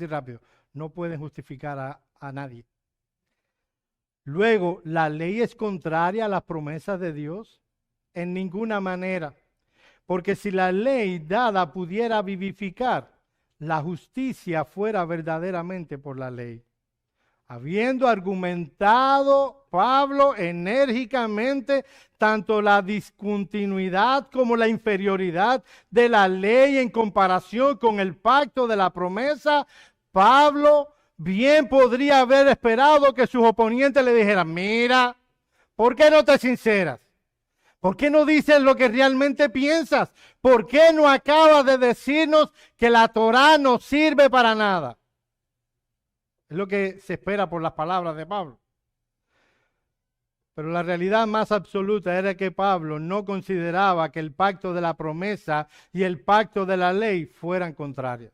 rápido. No pueden justificar a nadie. Luego, ¿la ley es contraria a las promesas de Dios? En ninguna manera. Porque si la ley dada pudiera vivificar, la justicia fuera verdaderamente por la ley. Habiendo argumentado Pablo enérgicamente tanto la discontinuidad como la inferioridad de la ley en comparación con el pacto de la promesa, Pablo bien podría haber esperado que sus oponentes le dijeran, mira, ¿por qué no te sinceras? ¿Por qué no dices lo que realmente piensas? ¿Por qué no acabas de decirnos que la Torá no sirve para nada? Es lo que se espera por las palabras de Pablo. Pero la realidad más absoluta era que Pablo no consideraba que el pacto de la promesa y el pacto de la ley fueran contrarios.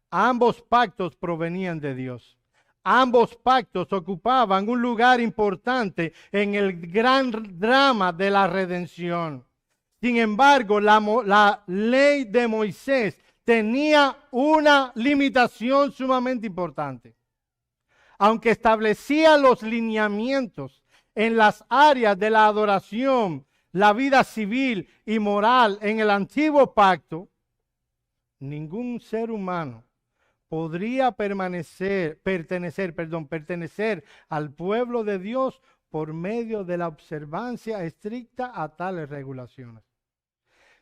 Ambos pactos provenían de Dios. Ambos pactos ocupaban un lugar importante en el gran drama de la redención. Sin embargo, la ley de Moisés tenía una limitación sumamente importante. Aunque establecía los lineamientos en las áreas de la adoración, la vida civil y moral en el antiguo pacto, ningún ser humano podría pertenecer al pueblo de Dios por medio de la observancia estricta a tales regulaciones.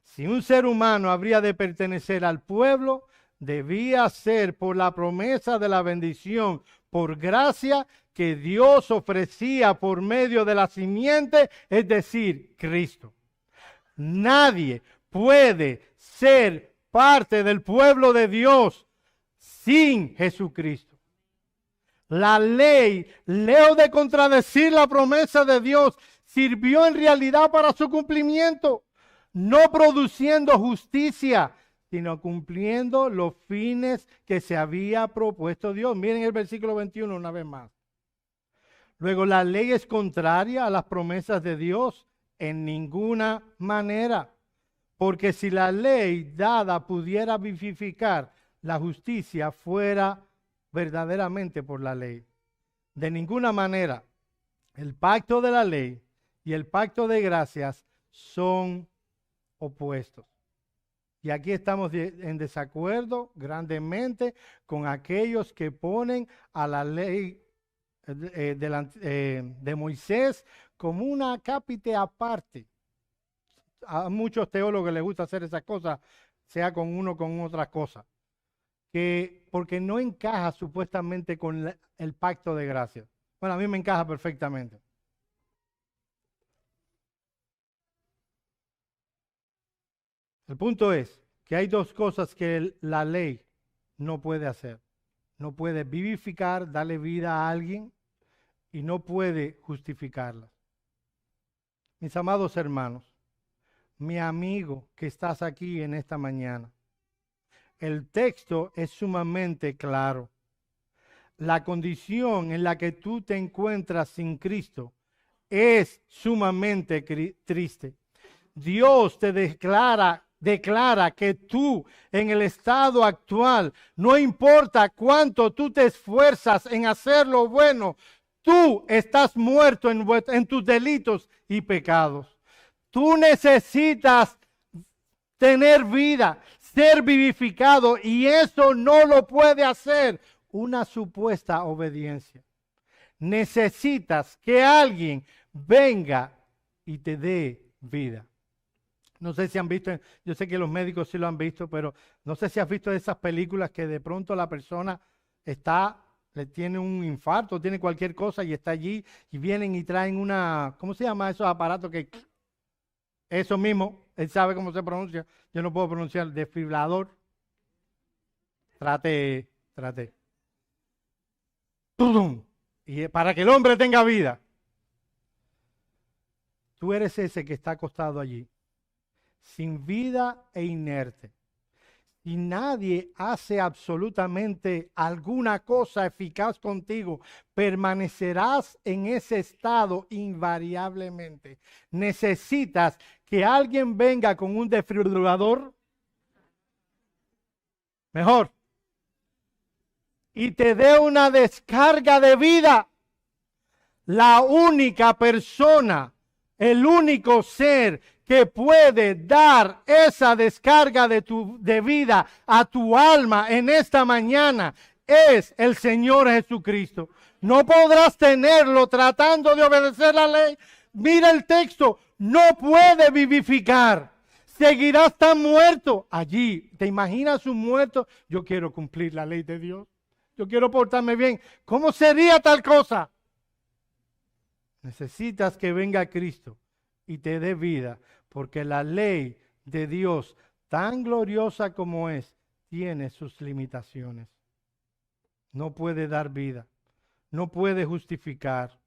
Si un ser humano habría de pertenecer al pueblo, debía ser por la promesa de la bendición, por gracia que Dios ofrecía por medio de la simiente, es decir, Cristo. Nadie puede ser parte del pueblo de Dios sin Jesucristo. La ley, lejos de contradecir la promesa de Dios, sirvió en realidad para su cumplimiento, no produciendo justicia, sino cumpliendo los fines que se había propuesto Dios. Miren el versículo 21 una vez más. Luego, la ley es contraria a las promesas de Dios en ninguna manera, porque si la ley dada pudiera vivificar, la justicia fuera verdaderamente por la ley. De ninguna manera. El pacto de la ley y el pacto de gracias son opuestos. Y aquí estamos en desacuerdo grandemente con aquellos que ponen a la ley de Moisés como una cápite aparte. A muchos teólogos les gusta hacer esas cosas, sea con uno o con otra cosa, porque no encaja supuestamente con el pacto de gracia. Bueno, a mí me encaja perfectamente. El punto es que hay dos cosas que la ley no puede hacer. No puede vivificar, darle vida a alguien, y no puede justificarlas. Mis amados hermanos, mi amigo que estás aquí en esta mañana, el texto es sumamente claro. La condición en la que tú te encuentras sin Cristo es sumamente triste. Dios te declara que tú en el estado actual, no importa cuánto tú te esfuerzas en hacer lo bueno, tú estás muerto en tus delitos y pecados. Tú necesitas tener vida, ser vivificado, y eso no lo puede hacer una supuesta obediencia. Necesitas que alguien venga y te dé vida. No sé si han visto, yo sé que los médicos sí lo han visto, pero no sé si has visto esas películas que de pronto la persona le tiene un infarto, tiene cualquier cosa y está allí y vienen y traen una, ¿cómo se llama esos aparatos que? Eso mismo, él sabe cómo se pronuncia, yo no puedo pronunciar, desfibrilador. Trate. ¡Tudum! Y para que el hombre tenga vida. Tú eres ese que está acostado allí, sin vida e inerte. Y nadie hace absolutamente alguna cosa eficaz contigo, permanecerás en ese estado invariablemente. Necesitas que alguien venga con un desfibrilador, mejor, y te dé una descarga de vida. La única persona, el único ser que puede dar esa descarga de vida a tu alma en esta mañana es el Señor Jesucristo. No podrás tenerlo tratando de obedecer la ley. Mira el texto, no puede vivificar. Seguirás tan muerto allí. ¿Te imaginas un muerto? Yo quiero cumplir la ley de Dios. Yo quiero portarme bien. ¿Cómo sería tal cosa? Necesitas que venga Cristo y te dé vida, porque la ley de Dios, tan gloriosa como es, tiene sus limitaciones. No puede dar vida, no puede justificar.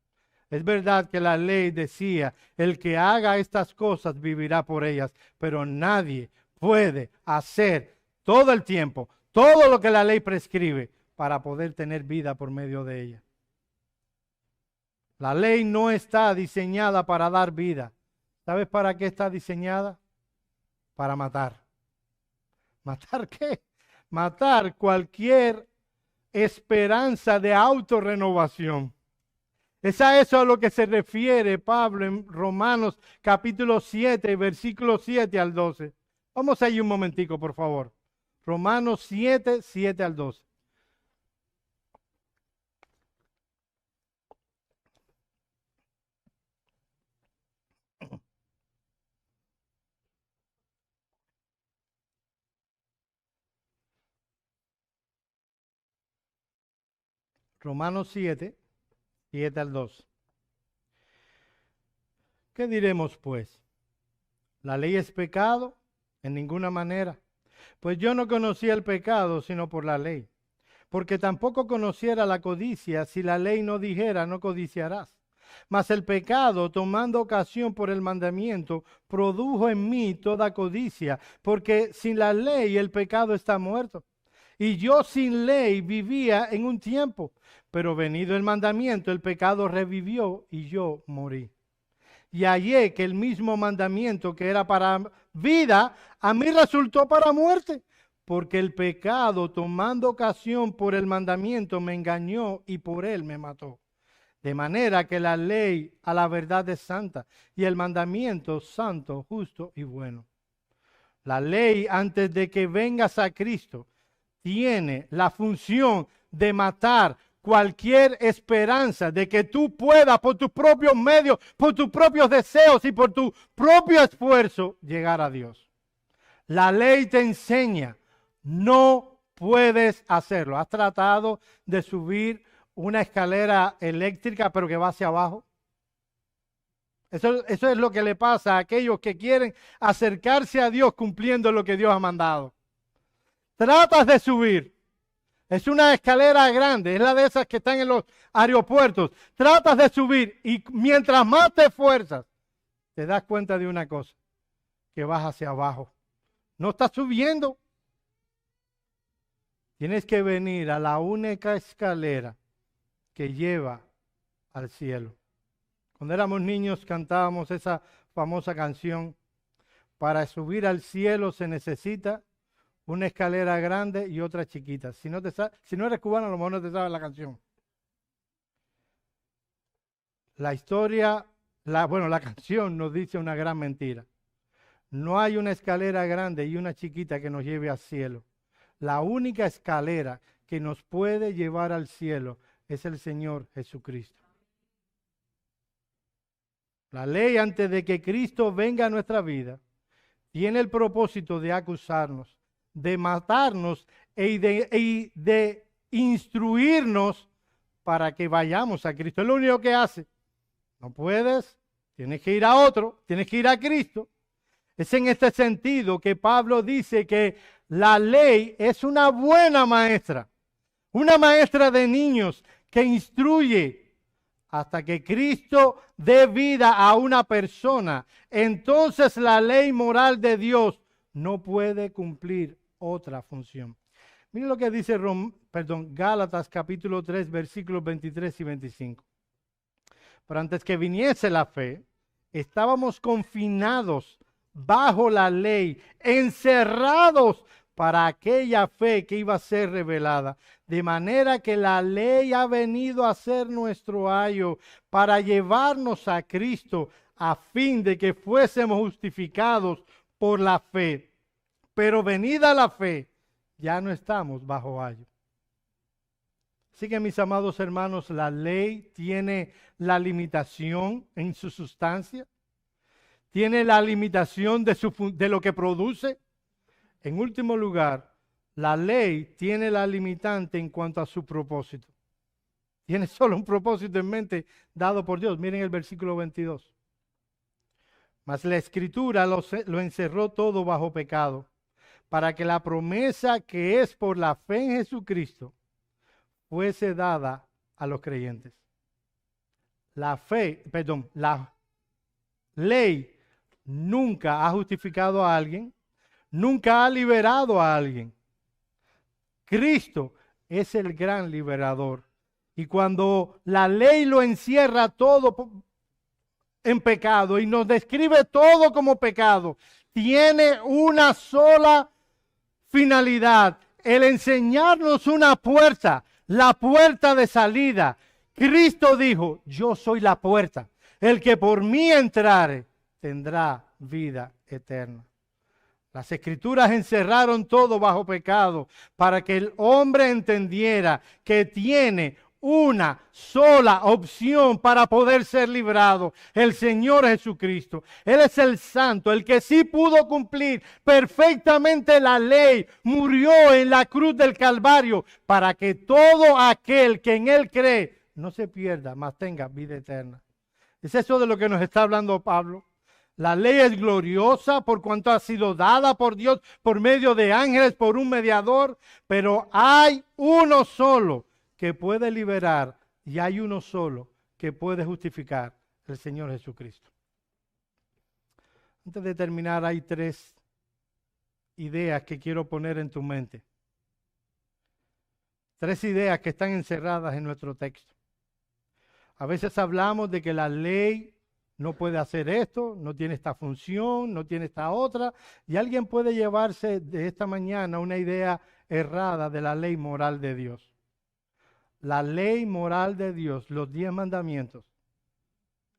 Es verdad que la ley decía, el que haga estas cosas vivirá por ellas, pero nadie puede hacer todo el tiempo, todo lo que la ley prescribe para poder tener vida por medio de ella. La ley no está diseñada para dar vida. ¿Sabes para qué está diseñada? Para matar. ¿Matar qué? Matar cualquier esperanza de autorrenovación. Es a eso a lo que se refiere Pablo en Romanos capítulo 7, versículos 7 al 12. Vamos ahí un momentico, por favor. Romanos 7, 7 al 12. Romanos 7, 7 al 2. ¿Qué diremos pues? ¿La ley es pecado? En ninguna manera. Pues yo no conocía el pecado sino por la ley. Porque tampoco conociera la codicia si la ley no dijera no codiciarás. Mas el pecado, tomando ocasión por el mandamiento, produjo en mí toda codicia, porque sin la ley el pecado está muerto. Y yo sin ley vivía en un tiempo, pero venido el mandamiento, el pecado revivió y yo morí. Y hallé que el mismo mandamiento que era para vida, a mí resultó para muerte, porque el pecado, tomando ocasión por el mandamiento, me engañó y por él me mató. De manera que la ley a la verdad es santa y el mandamiento santo, justo y bueno. La ley, antes de que vengas a Cristo, tiene la función de matar cualquier esperanza de que tú puedas por tus propios medios, por tus propios deseos y por tu propio esfuerzo llegar a Dios. La ley te enseña, no puedes hacerlo. ¿Has tratado de subir una escalera eléctrica pero que va hacia abajo? Eso es lo que le pasa a aquellos que quieren acercarse a Dios cumpliendo lo que Dios ha mandado. Tratas de subir. Es una escalera grande, es la de esas que están en los aeropuertos. Tratas de subir y mientras más te esfuerzas, te das cuenta de una cosa, que vas hacia abajo. No estás subiendo. Tienes que venir a la única escalera que lleva al cielo. Cuando éramos niños cantábamos esa famosa canción, para subir al cielo se necesita una escalera grande y otra chiquita. Si no eres cubano, a lo mejor no te sabes la canción. La historia, la canción nos dice una gran mentira. No hay una escalera grande y una chiquita que nos lleve al cielo. La única escalera que nos puede llevar al cielo es el Señor Jesucristo. La ley, antes de que Cristo venga a nuestra vida, tiene el propósito de acusarnos, de matarnos y de instruirnos para que vayamos a Cristo. Es lo único que hace. No puedes, tienes que ir a otro, tienes que ir a Cristo. Es en este sentido que Pablo dice que la ley es una buena maestra, una maestra de niños que instruye hasta que Cristo dé vida a una persona. Entonces la ley moral de Dios no puede cumplir otra función. Miren lo que dice Gálatas capítulo 3, versículos 23 y 25. Pero antes que viniese la fe, estábamos confinados bajo la ley, encerrados para aquella fe que iba a ser revelada. De manera que la ley ha venido a ser nuestro ayo para llevarnos a Cristo a fin de que fuésemos justificados por la fe. Pero venida la fe, ya no estamos bajo ayo. Así que mis amados hermanos, la ley tiene la limitación en su sustancia, tiene la limitación de lo que produce. En último lugar, la ley tiene la limitante en cuanto a su propósito. Tiene solo un propósito en mente dado por Dios. Miren el versículo 22. Mas la Escritura lo encerró todo bajo pecado, para que la promesa que es por la fe en Jesucristo fuese dada a los creyentes. La ley nunca ha justificado a alguien, nunca ha liberado a alguien. Cristo es el gran liberador. Y cuando la ley lo encierra todo en pecado y nos describe todo como pecado, tiene una sola finalidad: el enseñarnos una puerta, la puerta de salida. Cristo dijo: yo soy la puerta. El que por mí entrare tendrá vida eterna. Las Escrituras encerraron todo bajo pecado para que el hombre entendiera que tiene una sola opción para poder ser librado: el Señor Jesucristo. Él es el santo, el que sí pudo cumplir perfectamente la ley, murió en la cruz del Calvario para que todo aquel que en Él cree no se pierda, mas tenga vida eterna. Es eso de lo que nos está hablando Pablo. La ley es gloriosa por cuanto ha sido dada por Dios por medio de ángeles, por un mediador, pero hay uno solo que puede liberar y hay uno solo que puede justificar: el Señor Jesucristo. Antes de terminar, hay 3 ideas que quiero poner en tu mente. 3 ideas que están encerradas en nuestro texto. A veces hablamos de que la ley no puede hacer esto, no tiene esta función, no tiene esta otra, y alguien puede llevarse de esta mañana una idea errada de la ley moral de Dios. La ley moral de Dios, los 10 mandamientos,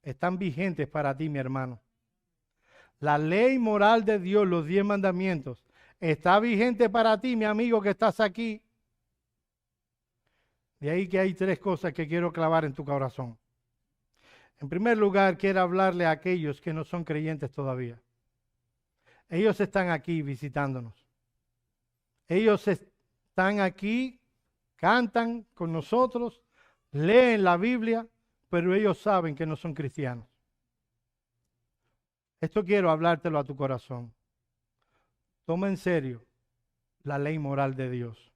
están vigentes para ti, mi hermano. La ley moral de Dios, los 10 mandamientos, está vigente para ti, mi amigo que estás aquí. De ahí que hay 3 cosas que quiero clavar en tu corazón. En primer lugar, quiero hablarle a aquellos que no son creyentes todavía. Ellos están aquí visitándonos. Ellos están aquí, cantan con nosotros, leen la Biblia, pero ellos saben que no son cristianos. Esto quiero hablártelo a tu corazón. Toma en serio la ley moral de Dios.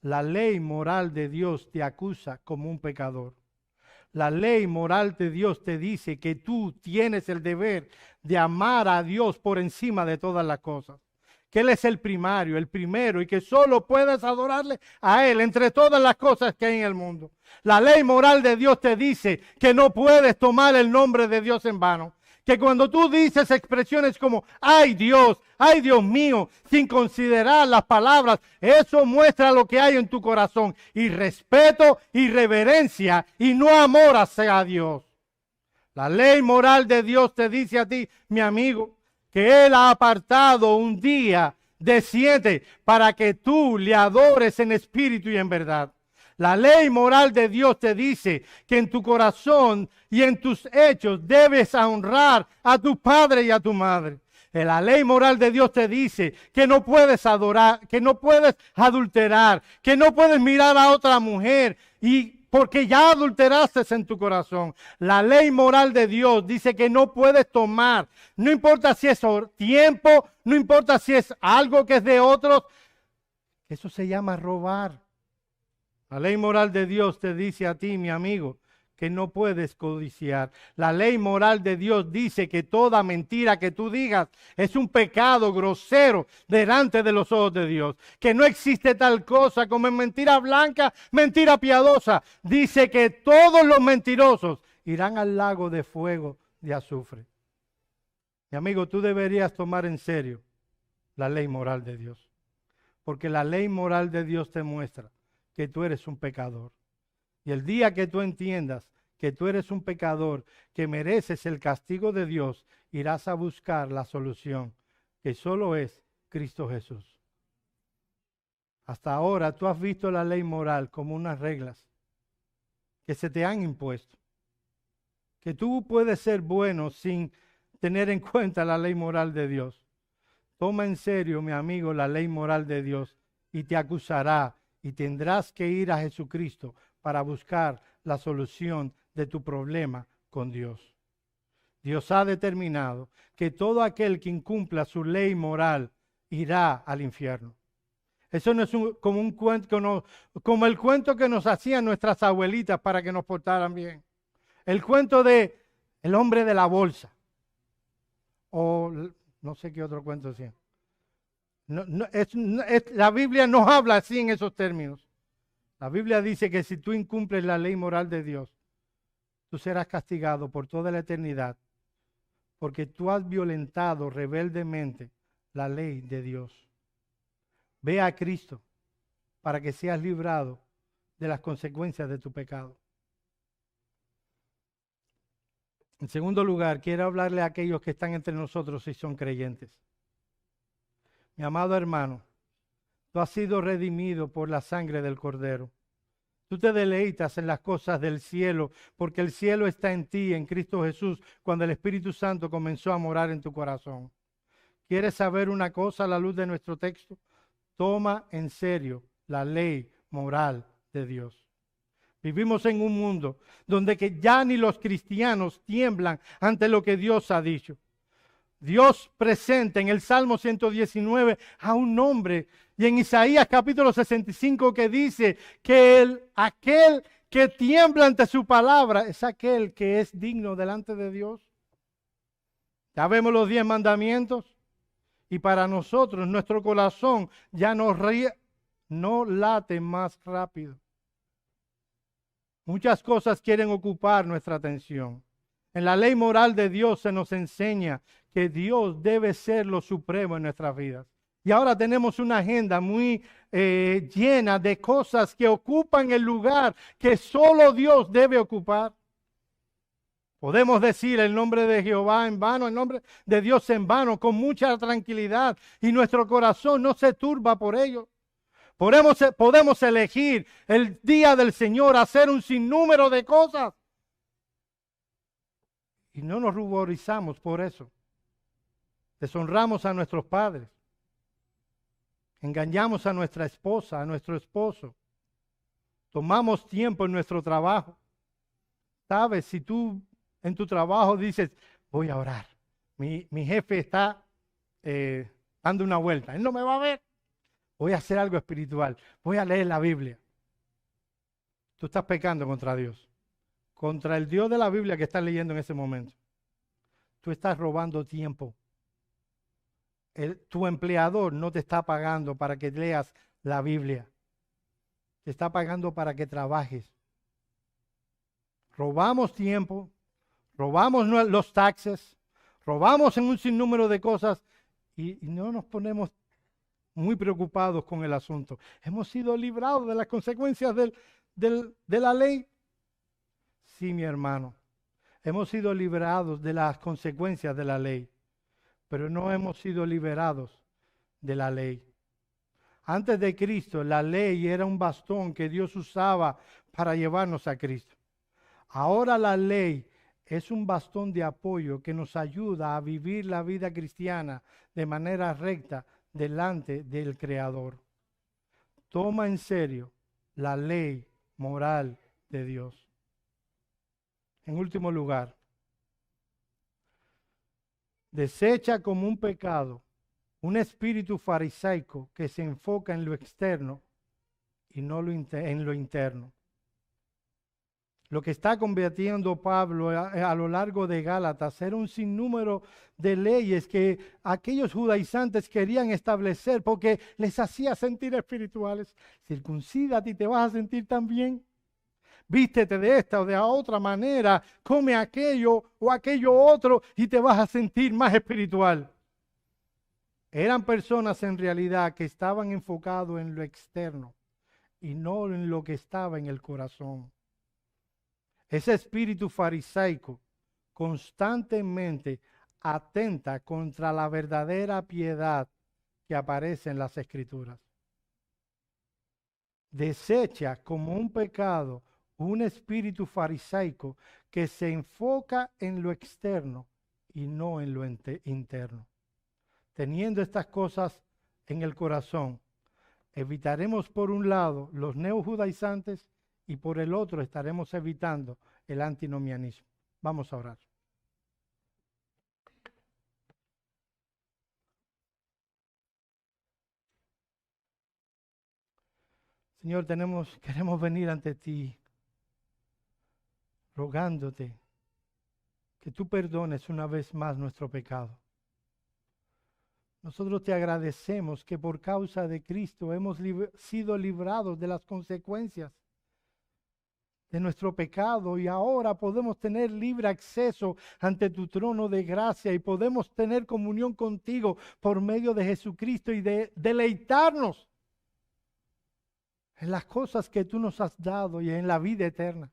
La ley moral de Dios te acusa como un pecador. La ley moral de Dios te dice que tú tienes el deber de amar a Dios por encima de todas las cosas. Que Él es el primario, el primero, y que solo puedes adorarle a Él entre todas las cosas que hay en el mundo. La ley moral de Dios te dice que no puedes tomar el nombre de Dios en vano. Que cuando tú dices expresiones como ay Dios mío, sin considerar las palabras, eso muestra lo que hay en tu corazón: y respeto y reverencia, y no amor hacia Dios. La ley moral de Dios te dice a ti, mi amigo, que Él ha apartado un día de 7 para que tú le adores en espíritu y en verdad. La ley moral de Dios te dice que en tu corazón y en tus hechos debes honrar a tu padre y a tu madre. La ley moral de Dios te dice que no puedes adorar, que no puedes adulterar, que no puedes mirar a otra mujer porque ya adulteraste en tu corazón. La ley moral de Dios dice que no puedes tomar, no importa si es tiempo, no importa si es algo que es de otros. Eso se llama robar. La ley moral de Dios te dice a ti, mi amigo, que no puedes codiciar. La ley moral de Dios dice que toda mentira que tú digas es un pecado grosero delante de los ojos de Dios. Que no existe tal cosa como mentira blanca, mentira piadosa. Dice que todos los mentirosos irán al lago de fuego de azufre. Mi amigo, tú deberías tomar en serio la ley moral de Dios. Porque la ley moral de Dios te muestra que tú eres un pecador. Y el día que tú entiendas que tú eres un pecador, que mereces el castigo de Dios, irás a buscar la solución, que solo es Cristo Jesús. Hasta ahora tú has visto la ley moral como unas reglas que se te han impuesto. Que tú puedes ser bueno sin tener en cuenta la ley moral de Dios. Toma en serio, mi amigo, la ley moral de Dios y te acusará. Y tendrás que ir a Jesucristo para buscar la solución de tu problema con Dios. Dios ha determinado que todo aquel que incumpla su ley moral irá al infierno. Eso no es como un cuento, como el cuento que nos hacían nuestras abuelitas para que nos portaran bien. El cuento de el hombre de la bolsa. O no sé qué otro cuento decía. La Biblia no habla así en esos términos. La Biblia dice que si tú incumples la ley moral de Dios, tú serás castigado por toda la eternidad, porque tú has violentado rebeldemente la ley de Dios. Ve a Cristo para que seas librado de las consecuencias de tu pecado. En segundo lugar, quiero hablarle a aquellos que están entre nosotros y son creyentes. Mi amado hermano, tú has sido redimido por la sangre del Cordero. Tú te deleitas en las cosas del cielo, porque el cielo está en ti, en Cristo Jesús, cuando el Espíritu Santo comenzó a morar en tu corazón. ¿Quieres saber una cosa a la luz de nuestro texto? Toma en serio la ley moral de Dios. Vivimos en un mundo donde que ya ni los cristianos tiemblan ante lo que Dios ha dicho. Dios presenta en el Salmo 119 a un hombre y en Isaías capítulo 65 que dice que aquel que tiembla ante su palabra es aquel que es digno delante de Dios. Ya vemos los 10 mandamientos y para nosotros nuestro corazón ya no late más rápido. Muchas cosas quieren ocupar nuestra atención. En la ley moral de Dios se nos enseña que Dios debe ser lo supremo en nuestras vidas. Y ahora tenemos una agenda muy llena de cosas que ocupan el lugar que solo Dios debe ocupar. Podemos decir el nombre de Jehová en vano, el nombre de Dios en vano, con mucha tranquilidad, y nuestro corazón no se turba por ello. Podemos elegir el día del Señor, hacer un sinnúmero de cosas. Y no nos ruborizamos por eso. Deshonramos a nuestros padres. Engañamos a nuestra esposa, a nuestro esposo. Tomamos tiempo en nuestro trabajo. ¿Sabes? Si tú en tu trabajo dices, voy a orar. Mi jefe está dando una vuelta. Él no me va a ver. Voy a hacer algo espiritual. Voy a leer la Biblia. Tú estás pecando contra Dios. Contra el Dios de la Biblia que estás leyendo en ese momento. Tú estás robando tiempo. Tu empleador no te está pagando para que leas la Biblia. Te está pagando para que trabajes. Robamos tiempo, robamos los taxes, robamos en un sinnúmero de cosas y no nos ponemos muy preocupados con el asunto. Hemos sido librados de las consecuencias de la ley. Sí, mi hermano, hemos sido librados de las consecuencias de la ley, pero no hemos sido liberados de la ley. Antes de Cristo, la ley era un bastón que Dios usaba para llevarnos a Cristo. Ahora la ley es un bastón de apoyo que nos ayuda a vivir la vida cristiana de manera recta delante del Creador. Toma en serio la ley moral de Dios. En último lugar, desecha como un pecado un espíritu farisaico que se enfoca en lo externo y no en lo interno. Lo que está convirtiendo Pablo a lo largo de Gálatas era un sinnúmero de leyes que aquellos judaizantes querían establecer porque les hacía sentir espirituales. Circuncídate y te vas a sentir tan bien. Vístete de esta o de otra manera, come aquello o aquello otro y te vas a sentir más espiritual. Eran personas en realidad que estaban enfocados en lo externo y no en lo que estaba en el corazón. Ese espíritu farisaico constantemente atenta contra la verdadera piedad que aparece en las Escrituras. Desecha como un pecado un espíritu farisaico que se enfoca en lo externo y no en lo interno. Teniendo estas cosas en el corazón, evitaremos por un lado los neojudaizantes y por el otro estaremos evitando el antinomianismo. Vamos a orar. Señor, queremos venir ante ti rogándote que tú perdones una vez más nuestro pecado. Nosotros te agradecemos que por causa de Cristo hemos sido librados de las consecuencias de nuestro pecado y ahora podemos tener libre acceso ante tu trono de gracia y podemos tener comunión contigo por medio de Jesucristo y de deleitarnos en las cosas que tú nos has dado y en la vida eterna.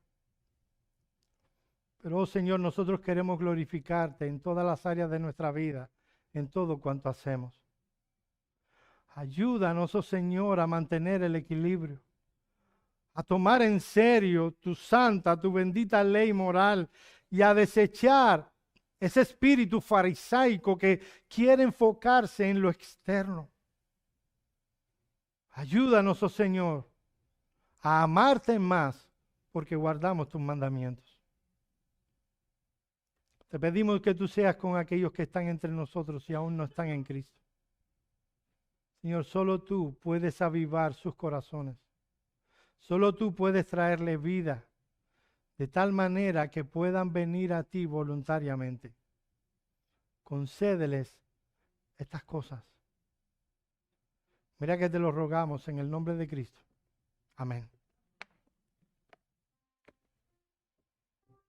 Pero, oh Señor, nosotros queremos glorificarte en todas las áreas de nuestra vida, en todo cuanto hacemos. Ayúdanos, oh Señor, a mantener el equilibrio. a tomar en serio tu santa, tu bendita ley moral y a desechar ese espíritu farisaico que quiere enfocarse en lo externo. Ayúdanos, oh Señor, a amarte más porque guardamos tus mandamientos. Te pedimos que tú seas con aquellos que están entre nosotros y aún no están en Cristo. Señor, solo tú puedes avivar sus corazones. Solo tú puedes traerle vida de tal manera que puedan venir a ti voluntariamente. Concédeles estas cosas. Mira que te lo rogamos en el nombre de Cristo. Amén.